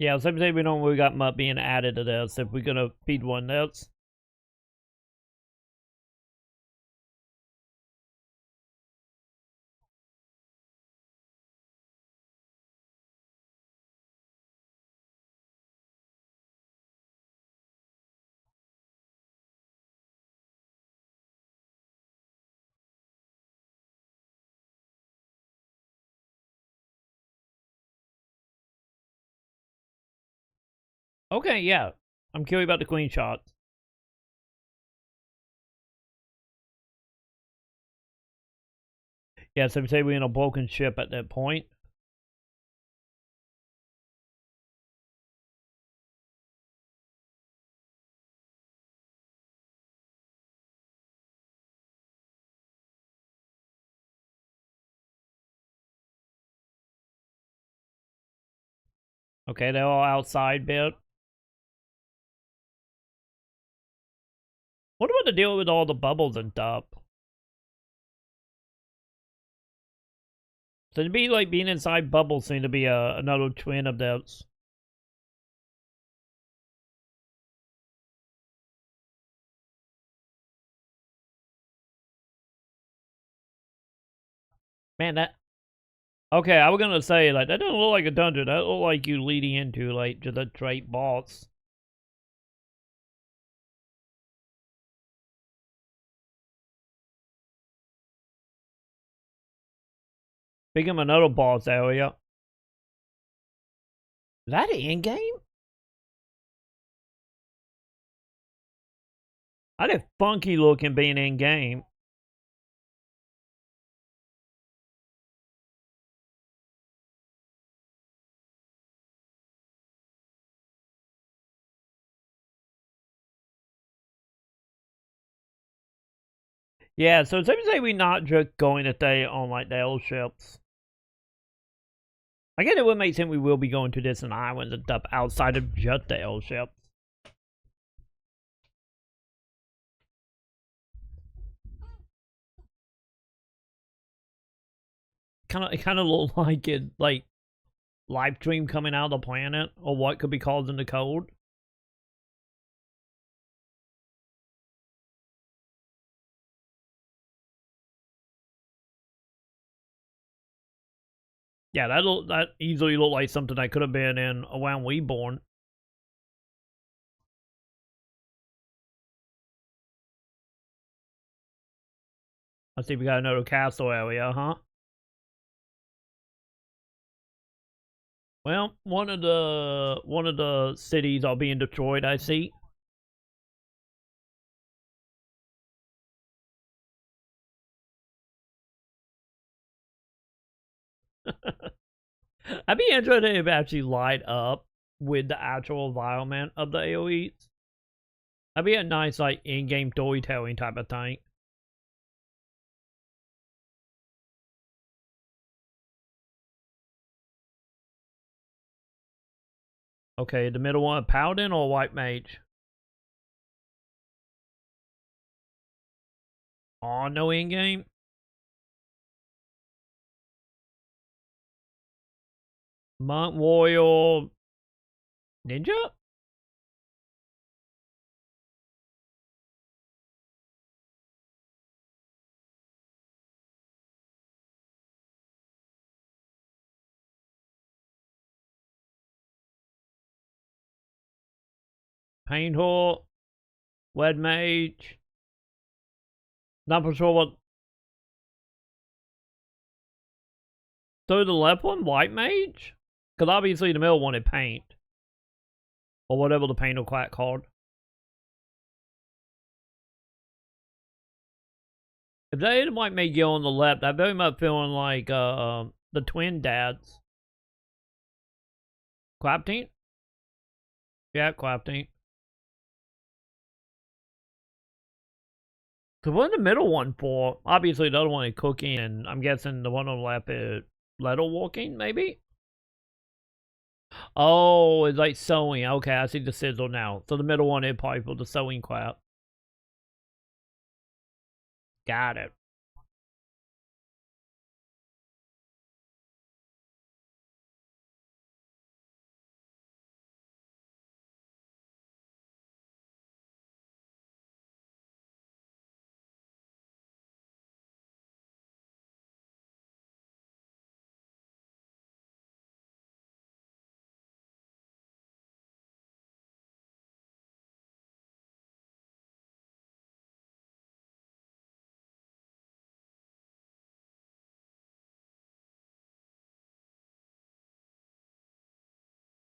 Yeah, so we know we got mutt being added to this if we're gonna feed one else. Okay, yeah. I'm curious about the queen shots. Yeah, so say we're in a broken ship at that point. Okay, they're all outside bit. What about the deal with all the bubbles and stuff? So to be like being inside bubbles seem to be another twin of those. Man, that okay, I was gonna say like that doesn't look like a dungeon. That look like you leading into like just a straight boss. Become another boss area. Is that in game? I did funky looking being in game. Yeah, so it's say we not just going to stay on like the L ships. I guess it would make sense we will be going to distant islands and stuff outside of just the L ships. It kind of look like it like live stream coming out of the planet or what could be causing the cold. Yeah, that easily look like something that could have been in around we born. I see we got another castle area, huh? Well, one of the cities are being destroyed, I see. I'd be interested if it actually light up with the actual environment of the AoEs. That'd be a nice like in-game storytelling type of thing. Okay, the middle one, Paladin or White Mage? Oh, no in-game? Monk, Warrior, Ninja? Painter, Red Mage. Not for sure what. So the left one, White Mage? Because obviously the middle one is Paint. Or whatever the Painter quack called. If they had White Mage go on the left, I very much feeling like the twin dads. Clapteen? Yeah, Clapteen. So what the middle one for? Obviously the other one is cooking, and I'm guessing the one on the left is letter walking, maybe? Oh, it's like sewing. Okay, I see the sizzle now. So the middle one is probably for the sewing clap. Got it.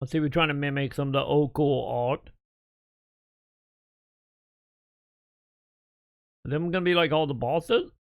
Let's see, we're trying to mimic some of the old cool art. Then we're gonna be like all the bosses.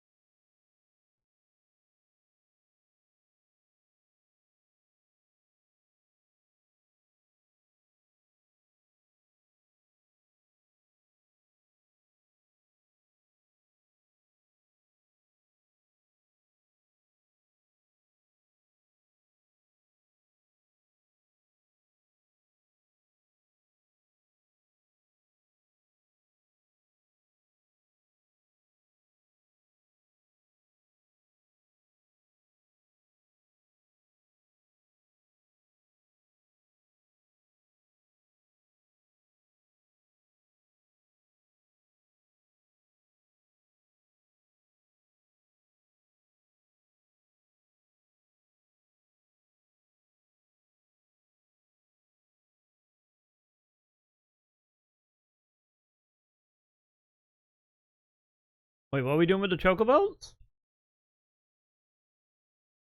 Wait, what are we doing with the chocobos?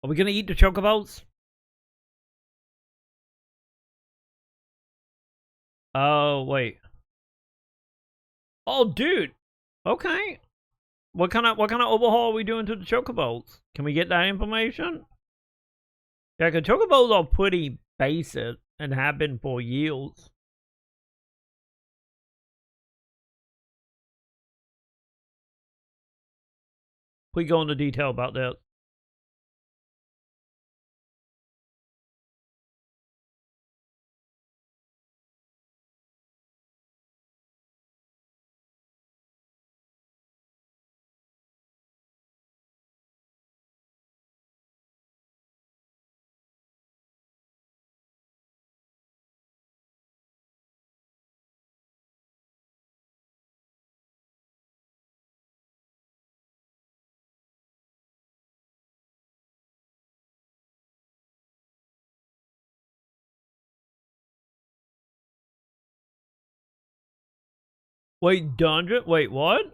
Are we gonna eat the chocobos? Oh, wait. Oh, dude. Okay. What kind of overhaul are we doing to the chocobos? Can we get that information? Yeah, because chocobos are pretty basic and have been for years. Please go into detail about that. Wait, dungeon? Wait, what?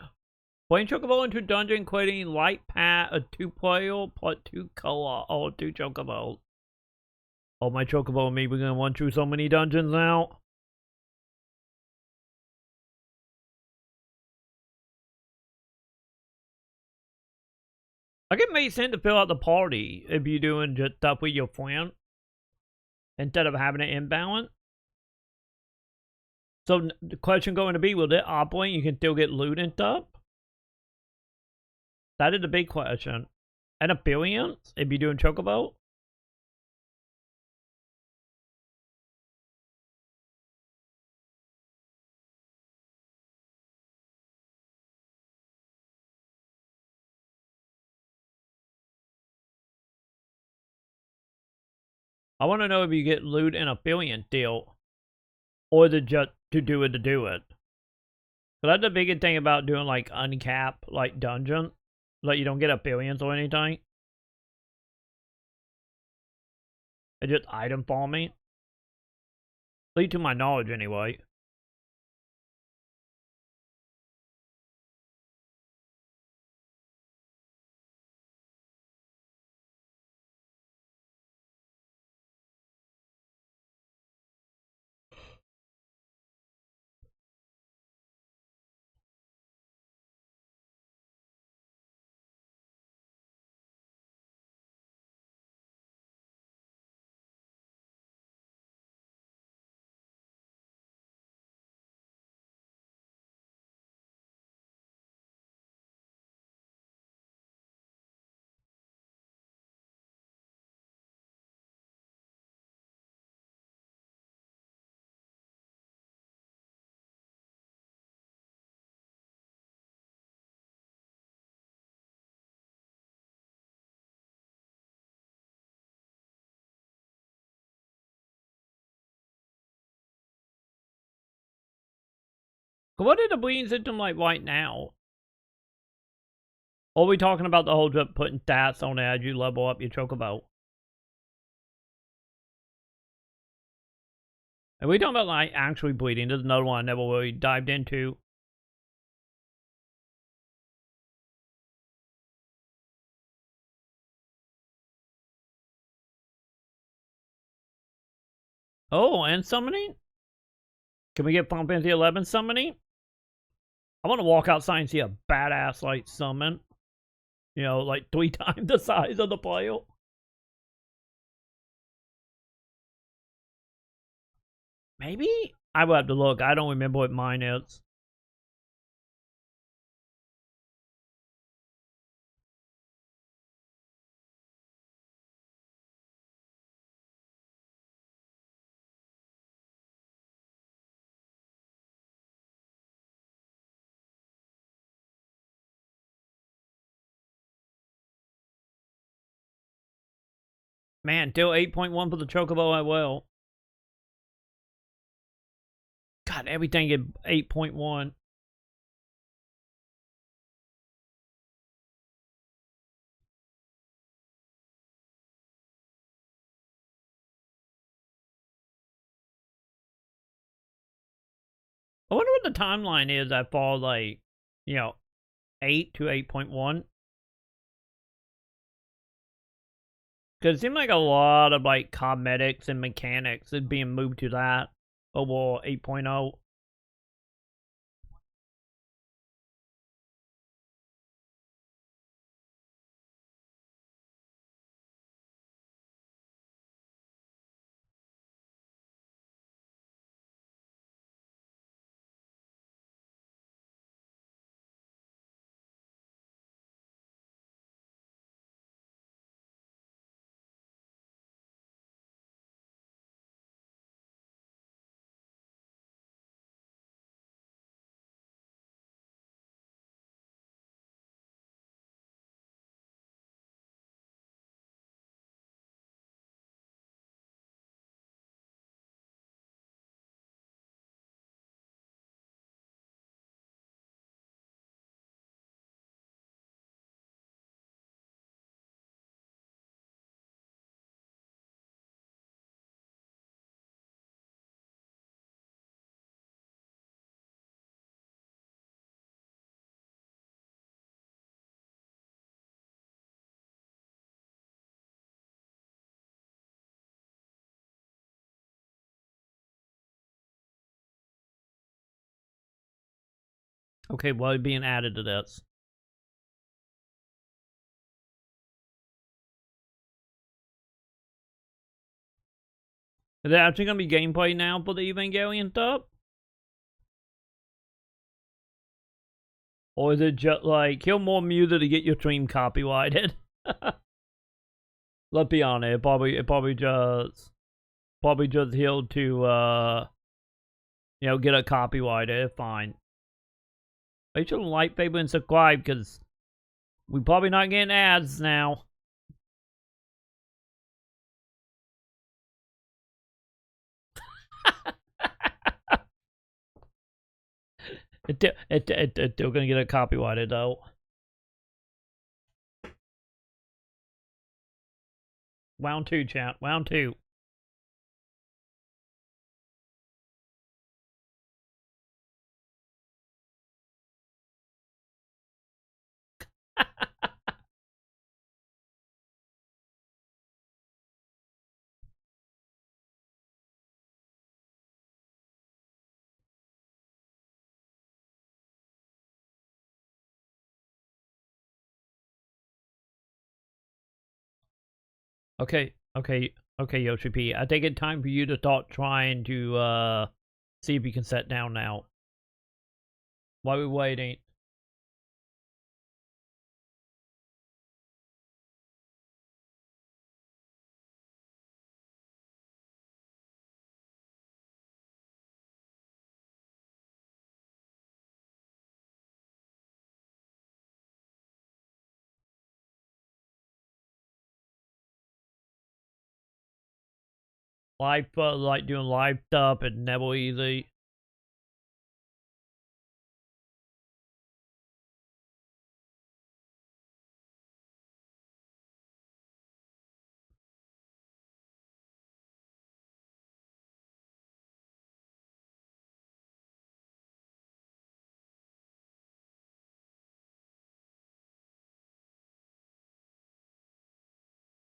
Playing chocobo into dungeon, creating light path, a 2-player, plus 2 color, or 2 chocobos. Oh, my chocobo and me, we're gonna run through so many dungeons now. I think it makes sense to fill out the party if you're doing just stuff with your friend instead of having it imbalance. So the question going to be, will it operate? You can still get loot and stuff? That is the big question. And appearance if you're doing chocobo? I want to know if you get loot and appearance deal, or is it just to do it to do it? So that's the biggest thing about doing like uncapped like dungeon, like you don't get appearance or anything. It's just item farming. At least to my knowledge anyway. What is the bleeding system like right now? Or are we talking about the whole just putting stats on it as you level up your chocobo? Are we talking about like actually bleeding? There's another one I never really dived into. Oh, and summoning? Can we get Final Fantasy 11 summoning? I want to walk outside and see a badass, like, summon. You know, like 3 times the size of the player. Maybe? I will have to look. I don't remember what mine is. Man, still 8.1 for the Chocobo, I will. God, everything at 8.1. I wonder what the timeline is that fall, like, you know, 8 to 8.1. Because it seemed like a lot of, like, cosmetics and mechanics is being moved to that over 8.0. Okay, what is being added to this? Is there actually going to be gameplay now for the Evangelion stuff? Or is it just like, kill more music to get your stream copyrighted? Let's be honest, it probably just here to, you know, get a copyrighted. Fine. Make sure to like, favorite, and subscribe, because we're probably not getting ads now. It's still gonna get a copyrighted though. Round 2, chat. Round 2. Okay, Yoshi P. I think it's time for you to start trying to see if you can set down now. While we're waiting. Live, like doing live stuff and never easy.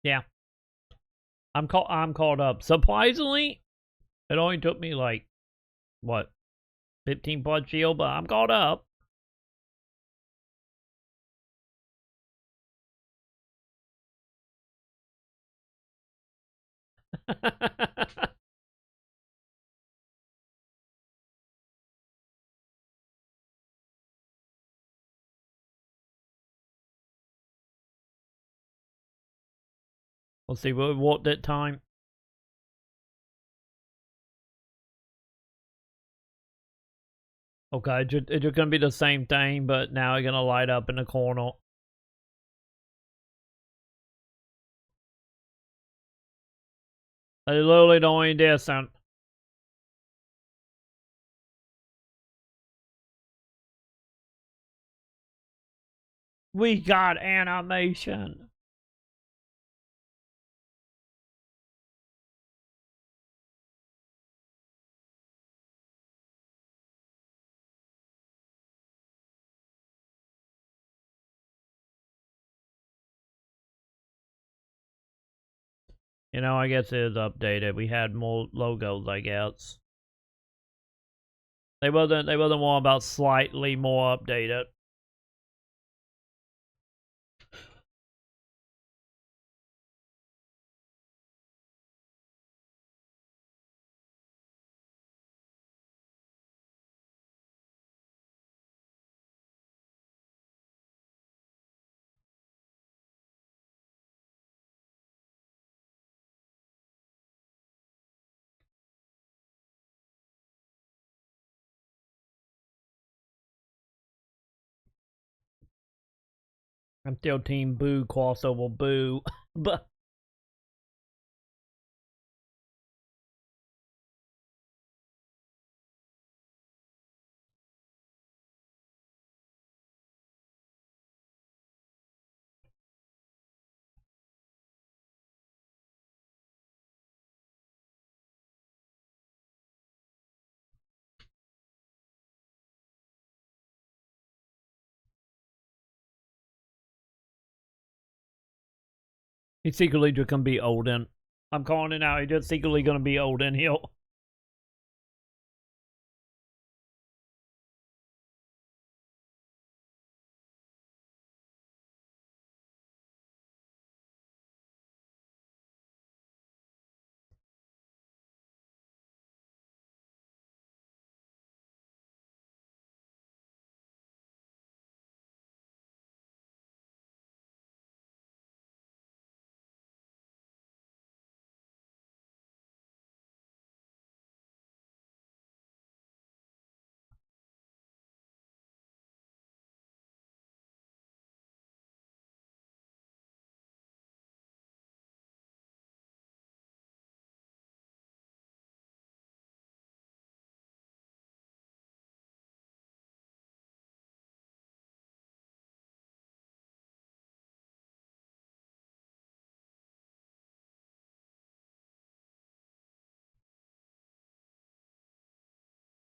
Yeah. I'm caught up. Surprisingly, It only took me like, what, 15 plus shield, but I'm caught up. Let's see, what we walked that time. Okay, it's just gonna be the same thing, but now it's gonna light up in the corner. It's literally the only distance. We got animation. You know, I guess it is updated. We had more logos, I guess. They wasn't more about slightly more updated. I'm still team boo crossover boo. But he's secretly just gonna be Odin. I'm calling it out. He's just secretly gonna be Odin. He'll.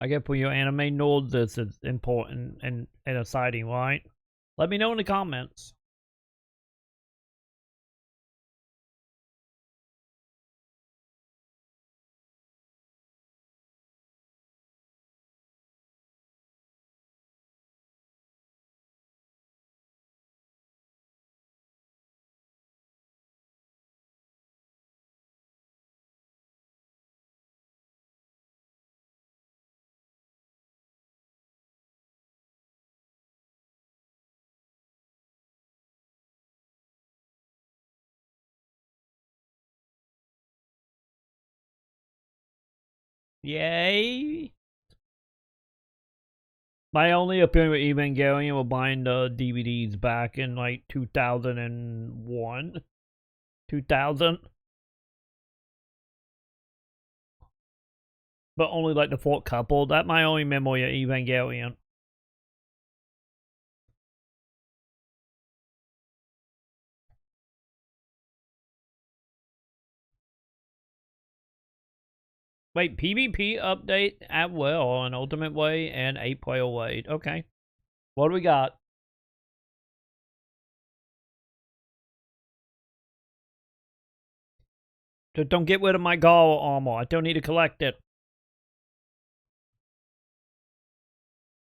I guess for your anime nerds, this is important and exciting, right? Let me know in the comments. Yay! My only opinion with Evangelion was buying the DVDs back in like 2001. 2000. But only like the fourth couple. That's my only memory of Evangelion. Wait, PvP update at well on Ultimate Way and 8-player way. Okay. What do we got? Just don't get rid of my gall armor. I don't need to collect it.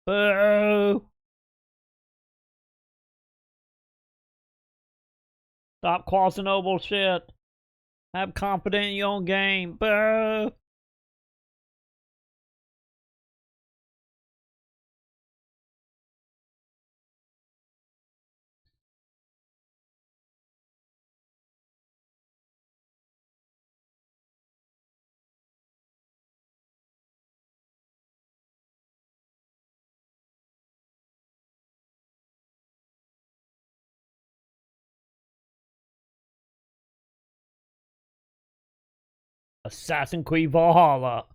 Boo! Stop crossing over shit. Have confidence in your own game. Boo! Assassin's Creed Valhalla.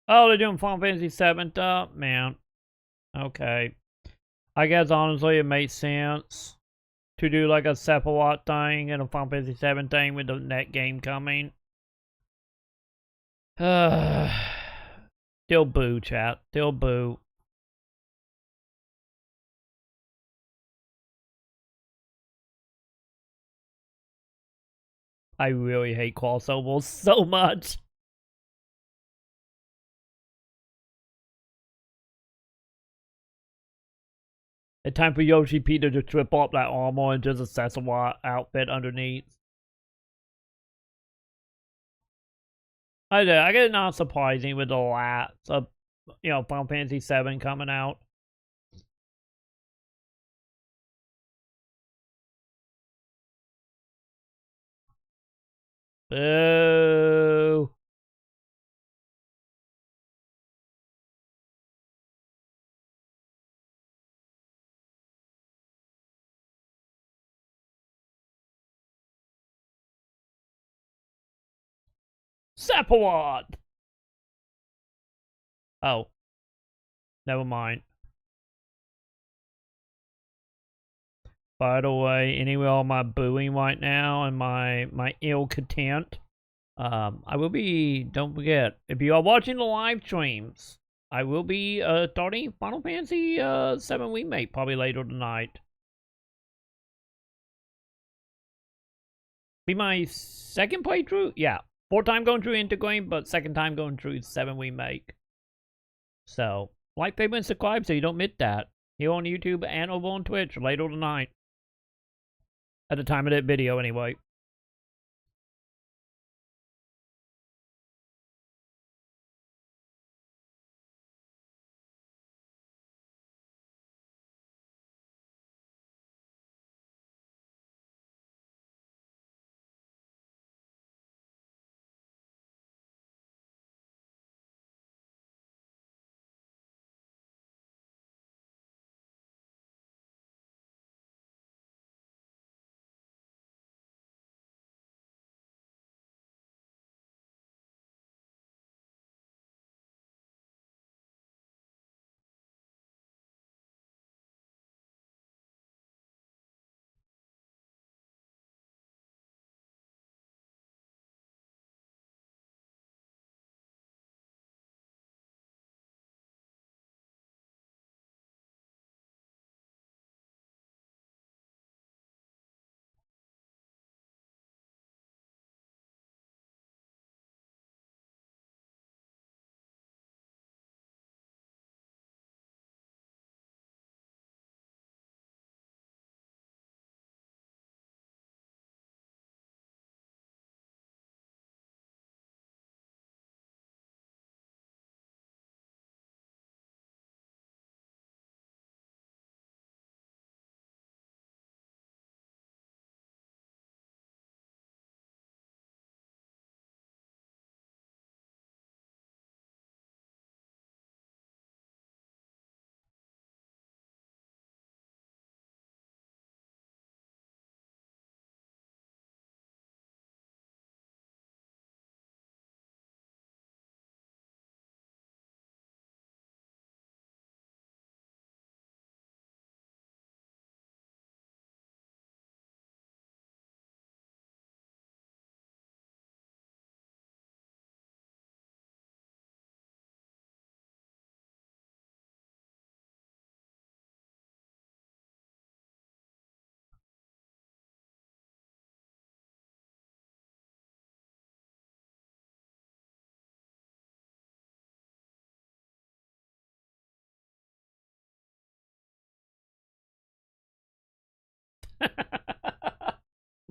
Oh, they're doing Final Fantasy VII. Man. Okay. I guess honestly it makes sense to do like a separate thing and a Final Fantasy VII thing with the net game coming. Still boo, chat. Still boo. I really hate crossovers so much. It's time for Yoshi P to just strip off that armor and just a Sesama outfit underneath. I get it not surprising with the lats of, Final Fantasy VII coming out. Boo. Sephiroth! Oh. Never mind. By the way, anyway, all my booing right now and my ill content. I will be, don't forget, if you are watching the live streams, I will be starting Final Fantasy VII Remake probably later tonight. Be my second playthrough? Yeah. Fourth time going through Intergrade, but second time going through 7 Remake. So, like, favorite, and subscribe so you don't miss that. Here on YouTube and over on Twitch later tonight. At the time of that video, anyway.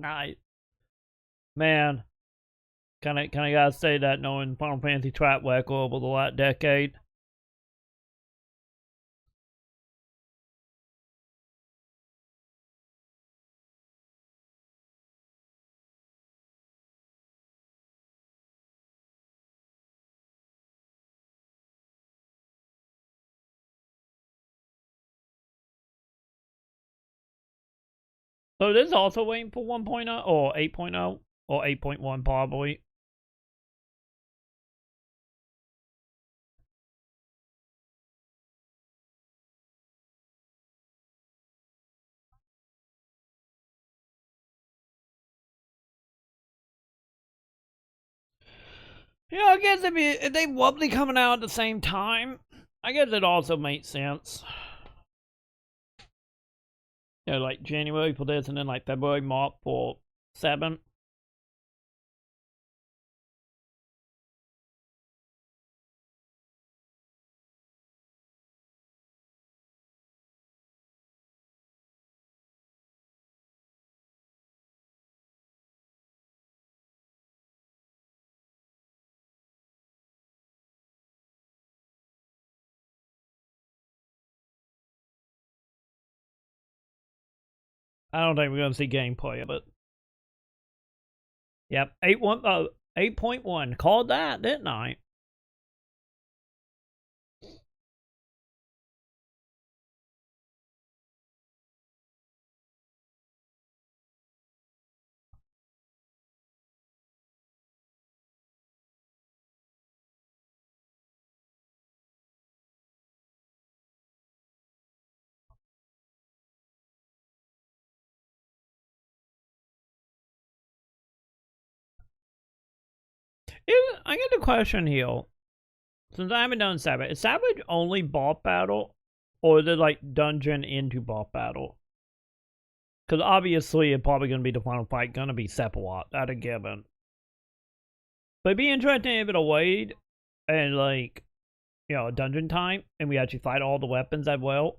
Nice. Man, kind of gotta say that knowing Final Fantasy track record over the last decade. So this is also waiting for 1.0 or 8.0 or 8.1 probably. Yeah, I guess if they roughly coming out at the same time, I guess it also makes sense. You know, like January for this and then like February, March for 7. I don't think we're gonna see gameplay of it. Yep, 8.1. Called that, didn't I? I get the question here. Since I haven't done Savage, is Savage only boss battle? Or is it like dungeon into boss battle? Because obviously it's probably going to be the final fight, going to be Sephiroth. That a given. But it'd be interesting if it'll wait and like, you know, dungeon time and we actually fight all the weapons as well.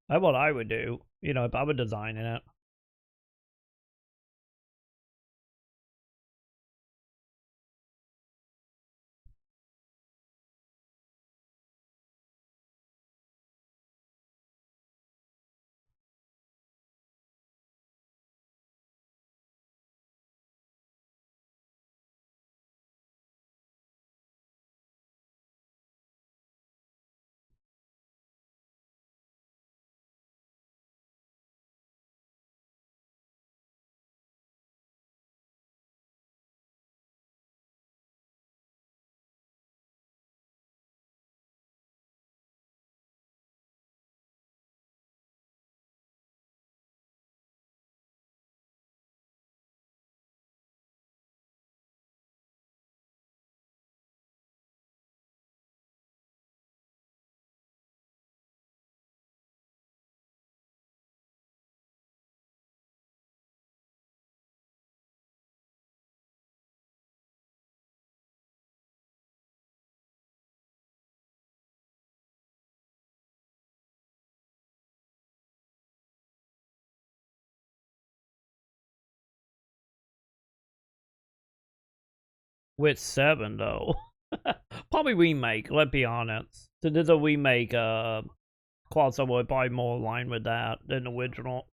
That's what I would do, you know, if I were designing it. With 7 though. Probably remake, let's be honest. So there's a remake, crossover probably more aligned with that than the original.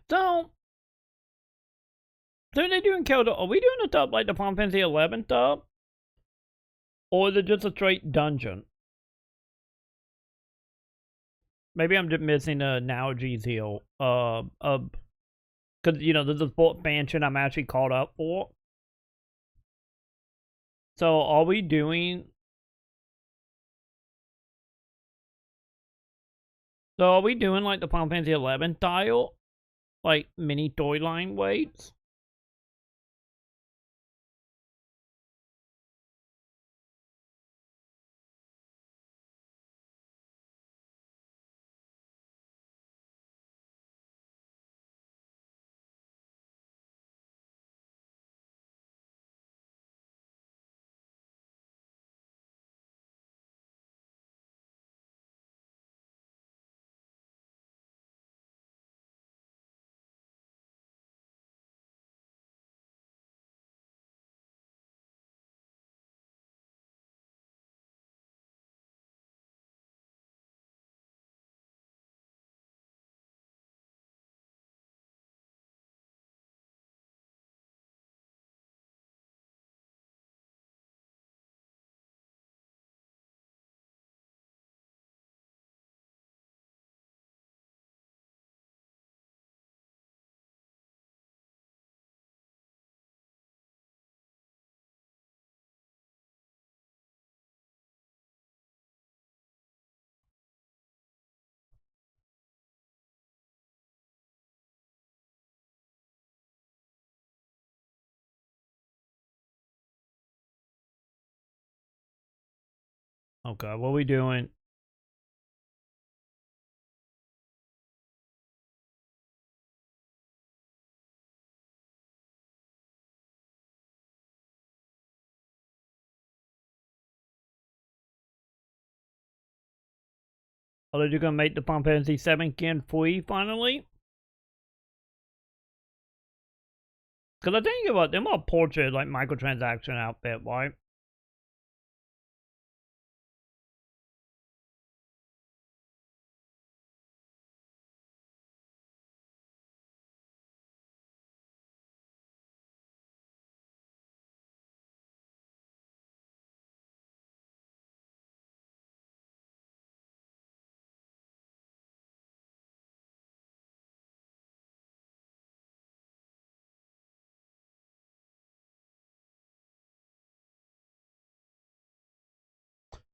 So, are they doing Kyoto? Are we doing a dub like the Final Fantasy 11 dub? Or is it just a straight dungeon? Maybe I'm just missing the analogies here. Because, you know, there's a sport expansion I'm actually caught up for. So, are we doing... So, are we doing, like, the Final Fantasy 11 style? Like, mini storyline waits? Okay, what are we doing? Are you gonna make the Final Fantasy 7 skin free finally? Because I think about them all portrait like microtransaction outfit, right?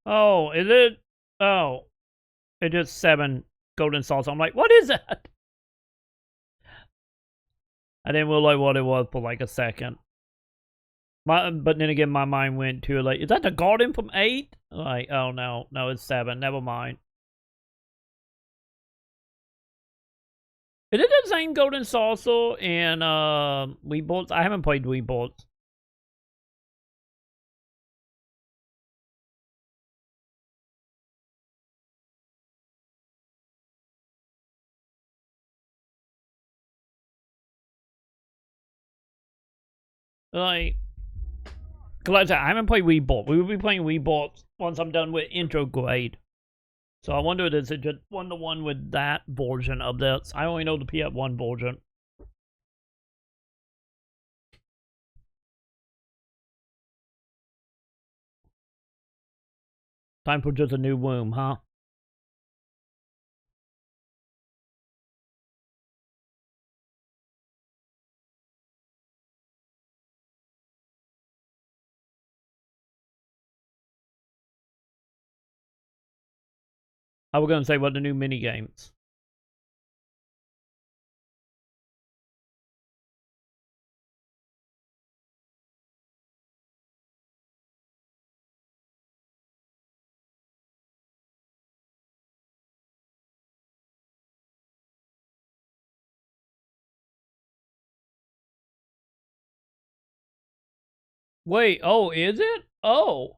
Oh, is it? Oh, it's just 7 golden sauce. I'm like, what is that? I didn't realize what it was for like a second. But then again, my mind went to like, is that the garden from 8? Like, oh no, no, it's 7. Never mind. Is it the same golden saucer and Wii Bolts? I haven't played Wii Bolts. Like, cause like I said, I haven't played Wii Bolts. We will be playing Wii Bolts once I'm done with intro grade. So I wonder if it's just one-to-one with that version of this. I only know the PS1 version. Time for just a new womb, huh? I was gonna say what the new mini games. Wait, oh, is it? Oh.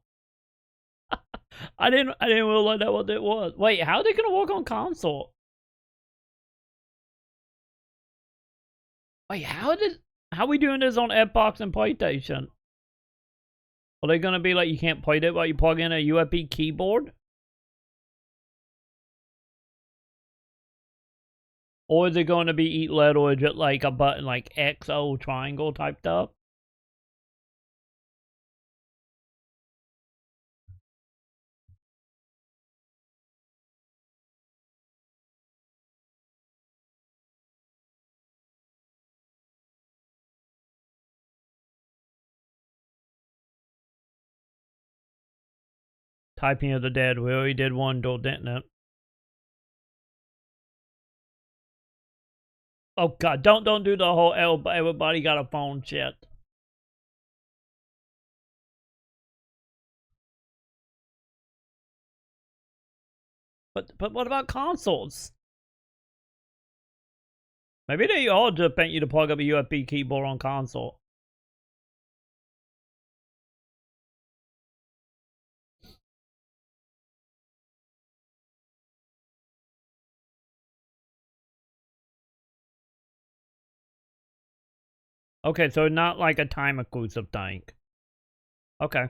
I didn't realize that what it was. Wait, how are they gonna work on console? Wait, how are we doing this on Xbox and PlayStation? Are they gonna be like you can't play it while you plug in a USB keyboard? Or is it going to be eat lead or just like a button like XO triangle type stuff? Typing of the Dead. We already did one, didn't it? Oh god, don't do the whole everybody got a phone shit. But what about consoles? Maybe they all just want you to plug up a USB keyboard on console. Okay, so not like a time exclusive thing. Okay.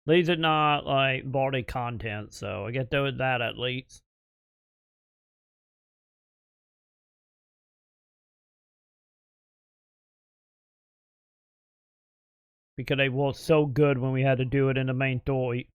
These are not like body content, so I get to that at least. Because they were so good when we had to do it in the main story.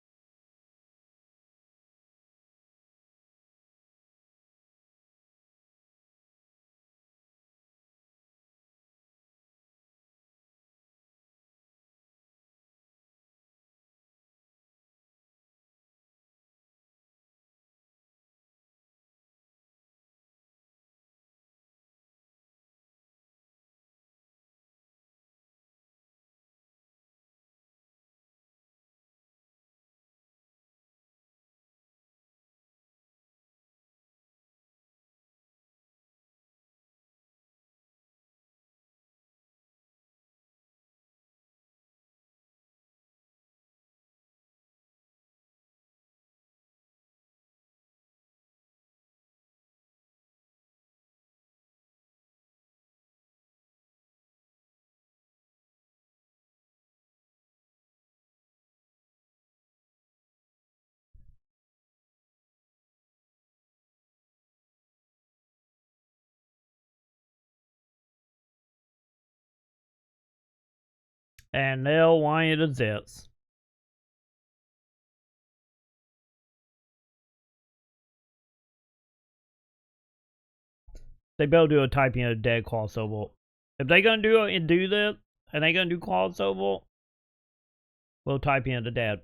And they'll want you to this. They better do a typing of dead crossover. If they gonna do it and do this, and they gonna do crossover, we'll type in the dead.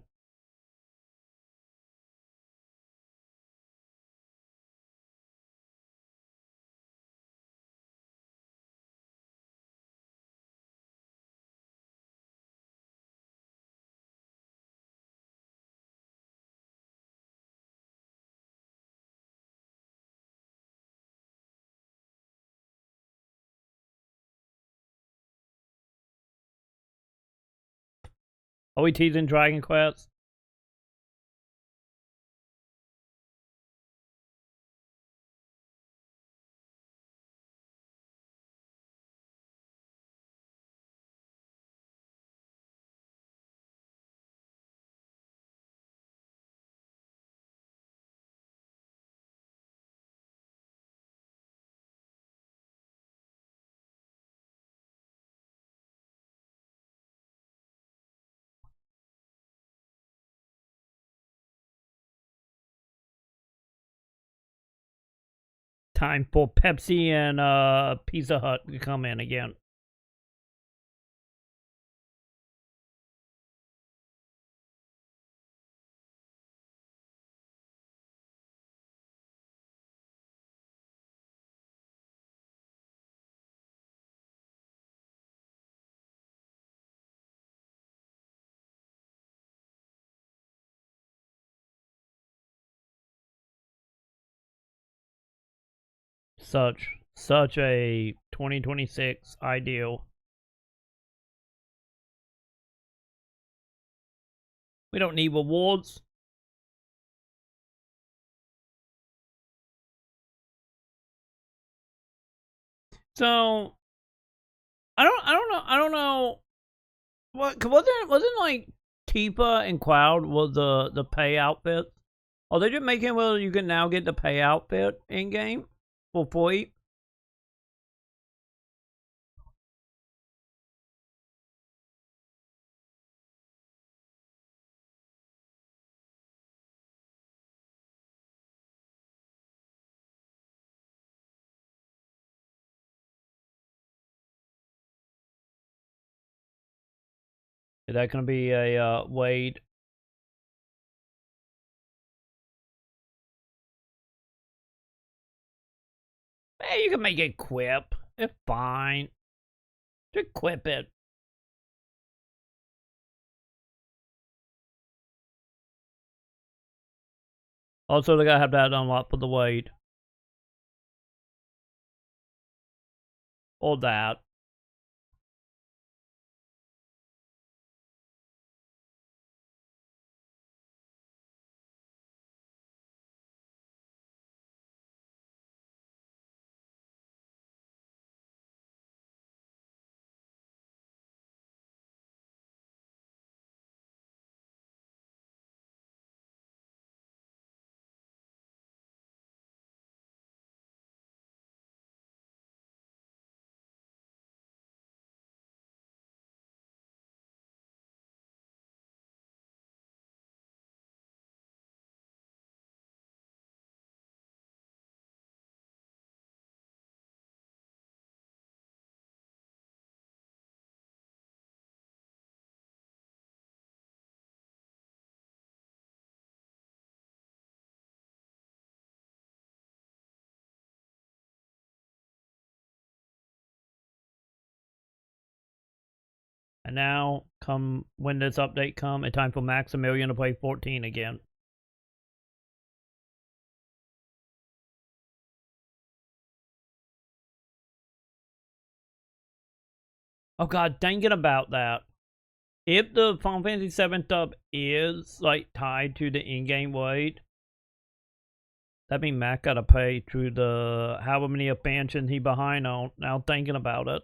Are we teasing Dragon Quest? Time for Pepsi and Pizza Hut to come in again. Such a 2026 ideal. We don't need rewards. So I don't know. What wasn't like Tifa and Cloud was the pay outfits? Oh, they just making where you can now get the pay outfit in game for free. Is that gonna be a Wade? Hey, you can make it quip. It's fine. Just quip it. Also, they gotta have that unlocked for the Wade. Or that. And now, when this update come, it's time for Maximilian to play 14 again. Oh god, dang it about that. If the Final Fantasy 7 dub is like tied to the in-game weight, that means Mac gotta pay through the however many expansions he behind on. Now thinking about it.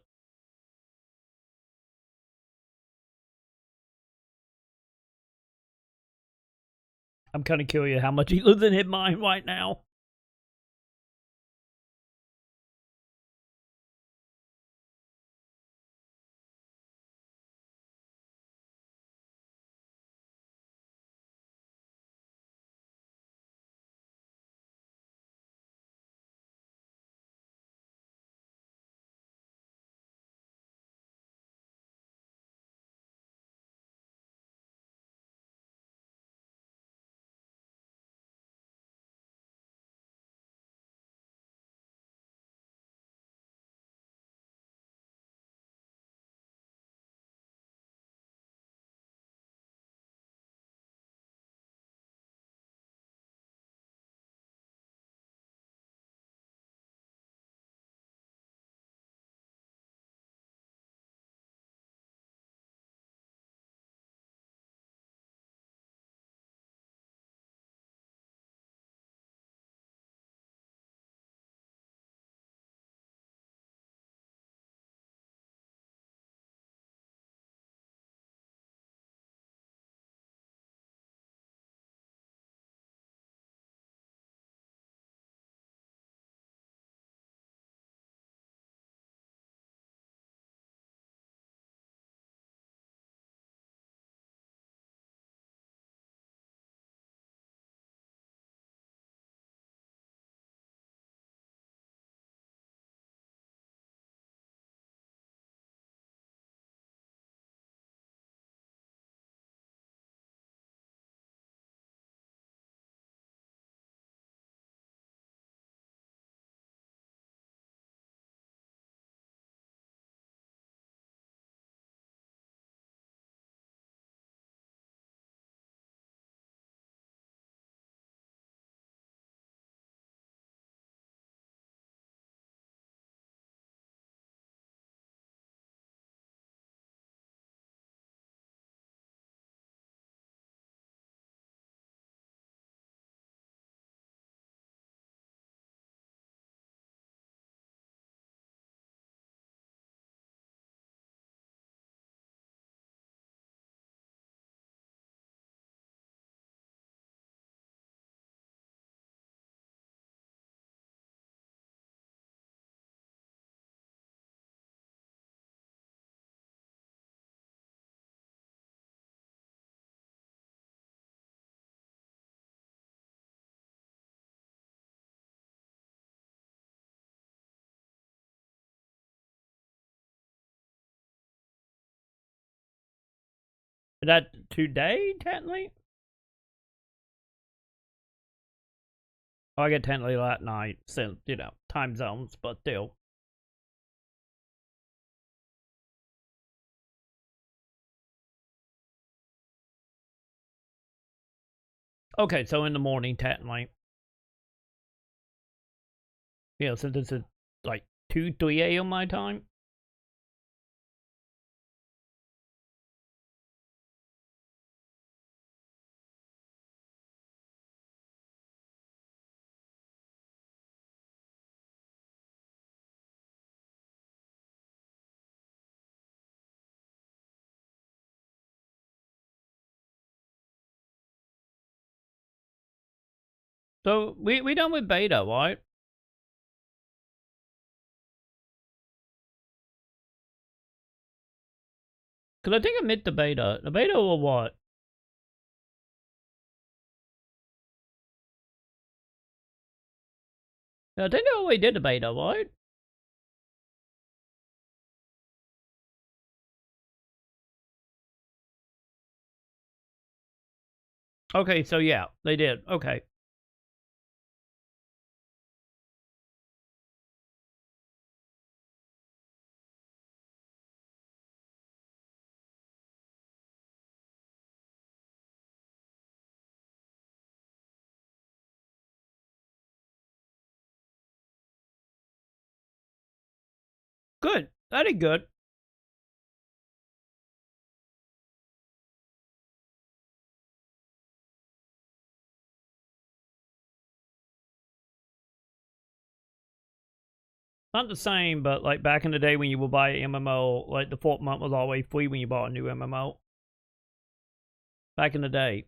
I'm kind of curious how much he's losing his mind right now. Is that today, technically? Oh, I get technically that night, since, you know, time zones, but still. Okay, so in the morning, technically. Yeah, since this is like 2, 3 a.m. my time. So we done with beta, right? Cause I think I missed the beta. The beta or what? I think I already did the beta, right? Okay, so yeah, they did. Okay. Good. That is good. Not the same, but like back in the day when you would buy an MMO, like the 4th month was always free when you bought a new MMO. Back in the day.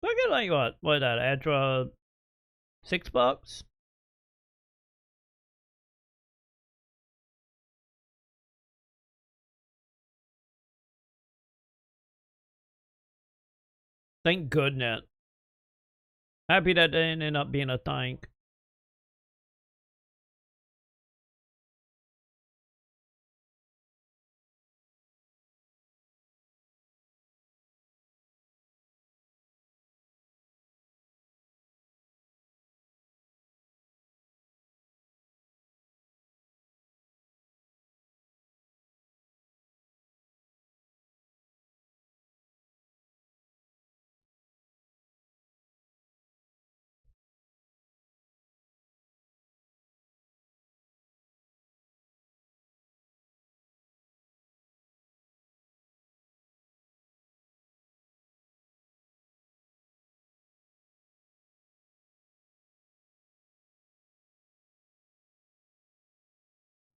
Look at like what that extra $6? Thank goodness. Happy that didn't end up being a thing.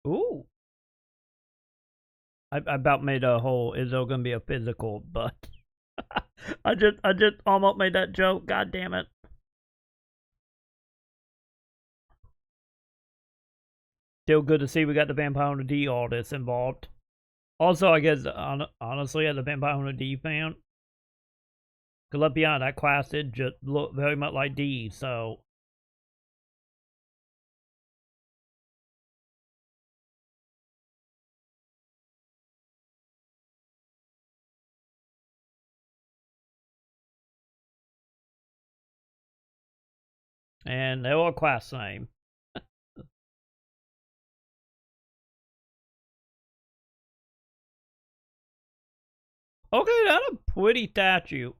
Ooh. I about made a whole is there gonna be a physical, but I just almost made that joke. God damn it. Still good to see we got the Vampire Hunter D artist involved. Also, I guess honestly, as a Vampire Hunter D fan, cause let's be honest, that class did just look very much like D. So and they were class name. Okay, that's a pretty statue.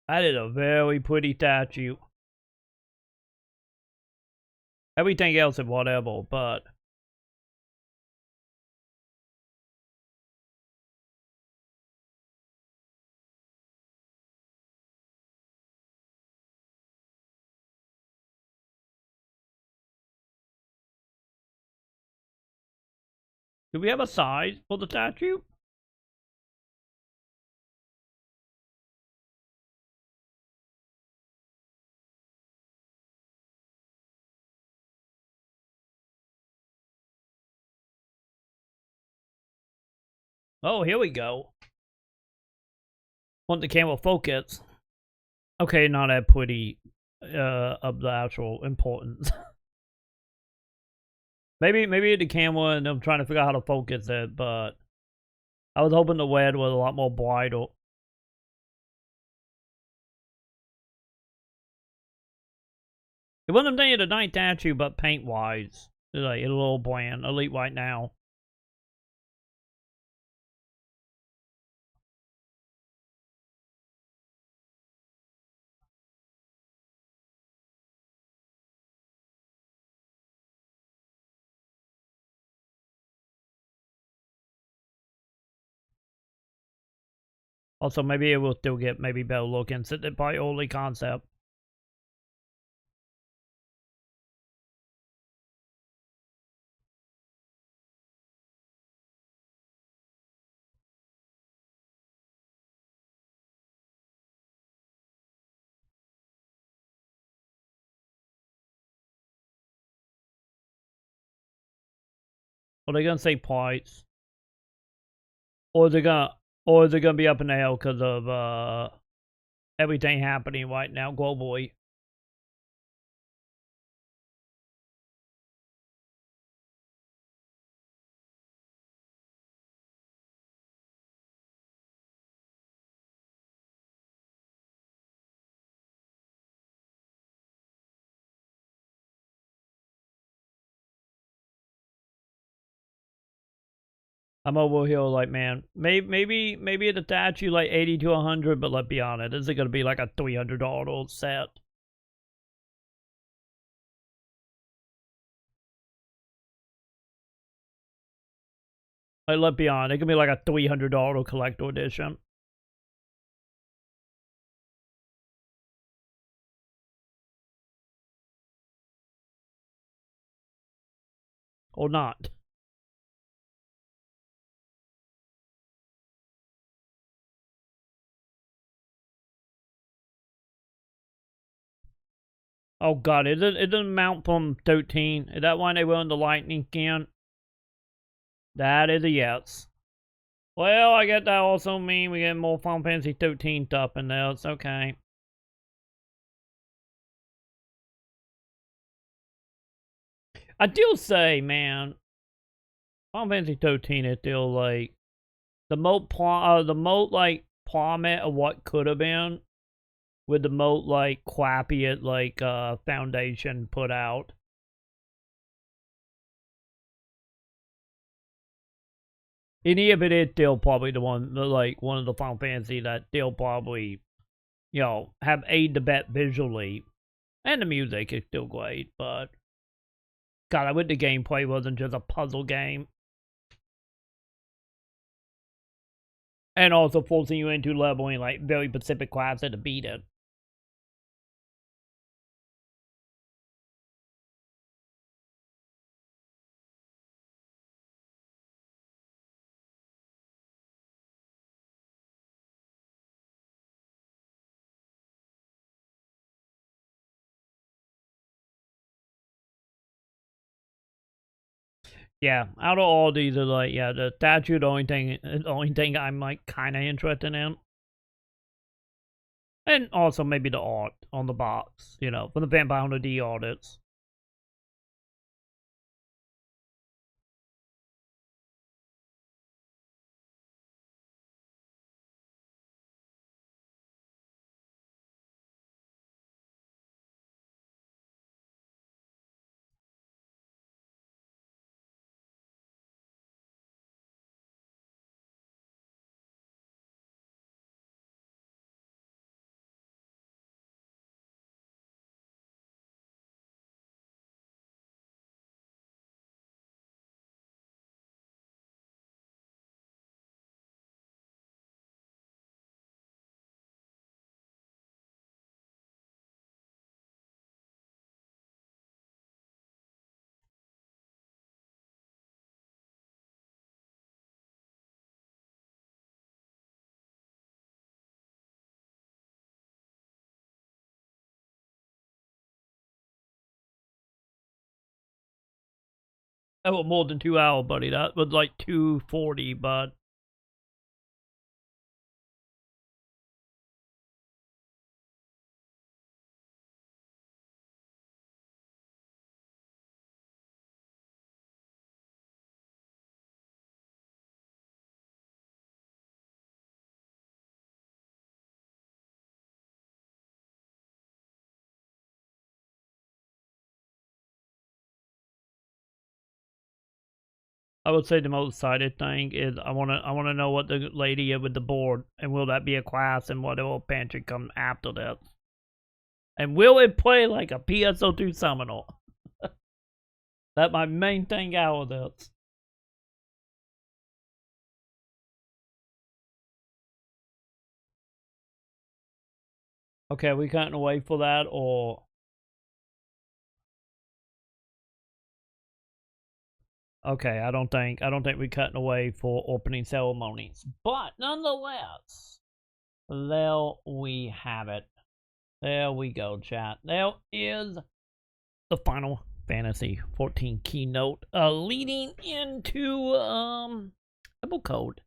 That is a very pretty statue. Everything else is whatever, but Do we have a size for the statue? Oh, here we go. Want the camera focus. Okay, not that pretty of the actual importance. maybe the camera and I'm trying to figure out how to focus it, but I was hoping the red was a lot more brighter. It wasn't day of the night statue, but paint wise. It's like a little bland, elite right now. Also, maybe it will still get maybe better looking since it by only concept. Are they gonna say price? Or is it gonna be up in the air because of everything happening right now globally? I'm over here like, man, maybe it attach you like 80 to 100, but let's be honest, is it gonna be like a $300 set? Like, let's be honest, it could be like a $300 collector edition. Or not. Oh god, it doesn't mount from 13. Is that why they run the lightning can? That is a yes. Well, I guess that also means we get more Final Fantasy 13 stuff in there. It's okay. I still say, man, Final Fantasy 13 is still like the most like plummet of what could have been, with the most like crappy like Foundation put out. And even it is still probably the one, like one of the Final Fantasy that still probably, you know, have aided the bet visually, and the music is still great. But God, I wish the gameplay wasn't just a puzzle game. And also forcing you into leveling like very specific classes to beat it. Yeah, out of all these are like, yeah, the statue the only thing I'm like kinda interested in. And also maybe the art on the box, you know, from the Vampire Hunter D audits. Oh, more than 2 hours, buddy. That was like 2:40, but I would say the most excited thing is I wanna know what the lady is with the board, and will that be a class, and what will pantry come after that, and will it play like a PSO2 Seminole? That's my main thing out of this. Okay, are we cutting away for that, or okay? I don't think we're cutting away for opening ceremonies, but nonetheless, there we have it. There we go, chat. There is the Final Fantasy 14 keynote, leading into evercold.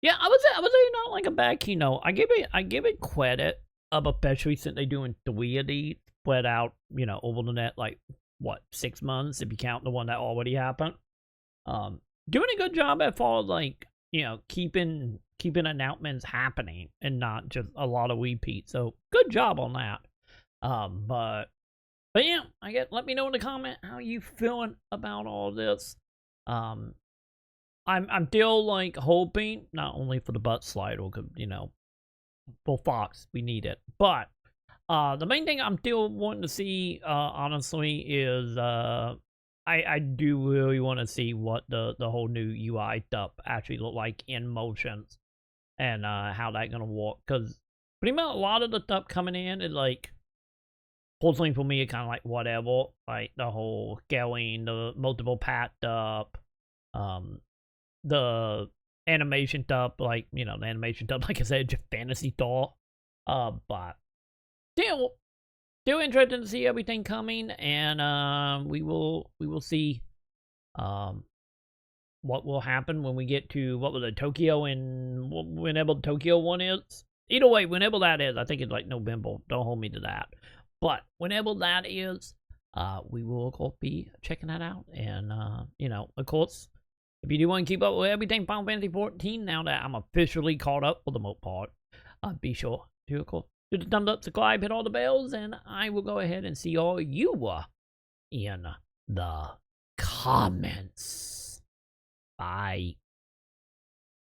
Yeah, I would say not like a bad keynote. I give it credit, especially since they're doing 3 of these spread out, over the net, like what, 6 months if you count the one that already happened. Doing a good job as far as like keeping announcements happening and not just a lot of repeats. So good job on that. But yeah, I guess let me know in the comment how you feeling about all this. I'm still like hoping not only for the butt slide, or for Fox we need it, but the main thing I'm still wanting to see, honestly, is I do really want to see what the whole new UI stuff actually look like in motions, and how that gonna work, because pretty much a lot of the stuff coming in is like, personally for me, it's kind of like whatever, like the whole scaling, the multiple path stuff, the animation stuff, like the animation stuff, like I said, just fantasy stuff, but still interested to see everything coming, and we will see what will happen when we get to, what was it, Tokyo, and whenever the Tokyo one is. Either way, whenever that is, I think it's like November. Don't hold me to that. But whenever that is, we will, of course, be checking that out. And, of course, if you do want to keep up with everything Final Fantasy 14, now that I'm officially caught up for the most part, be sure to, of course, do the thumbs up, subscribe, hit all the bells, and I will go ahead and see all you in the comments. Bye.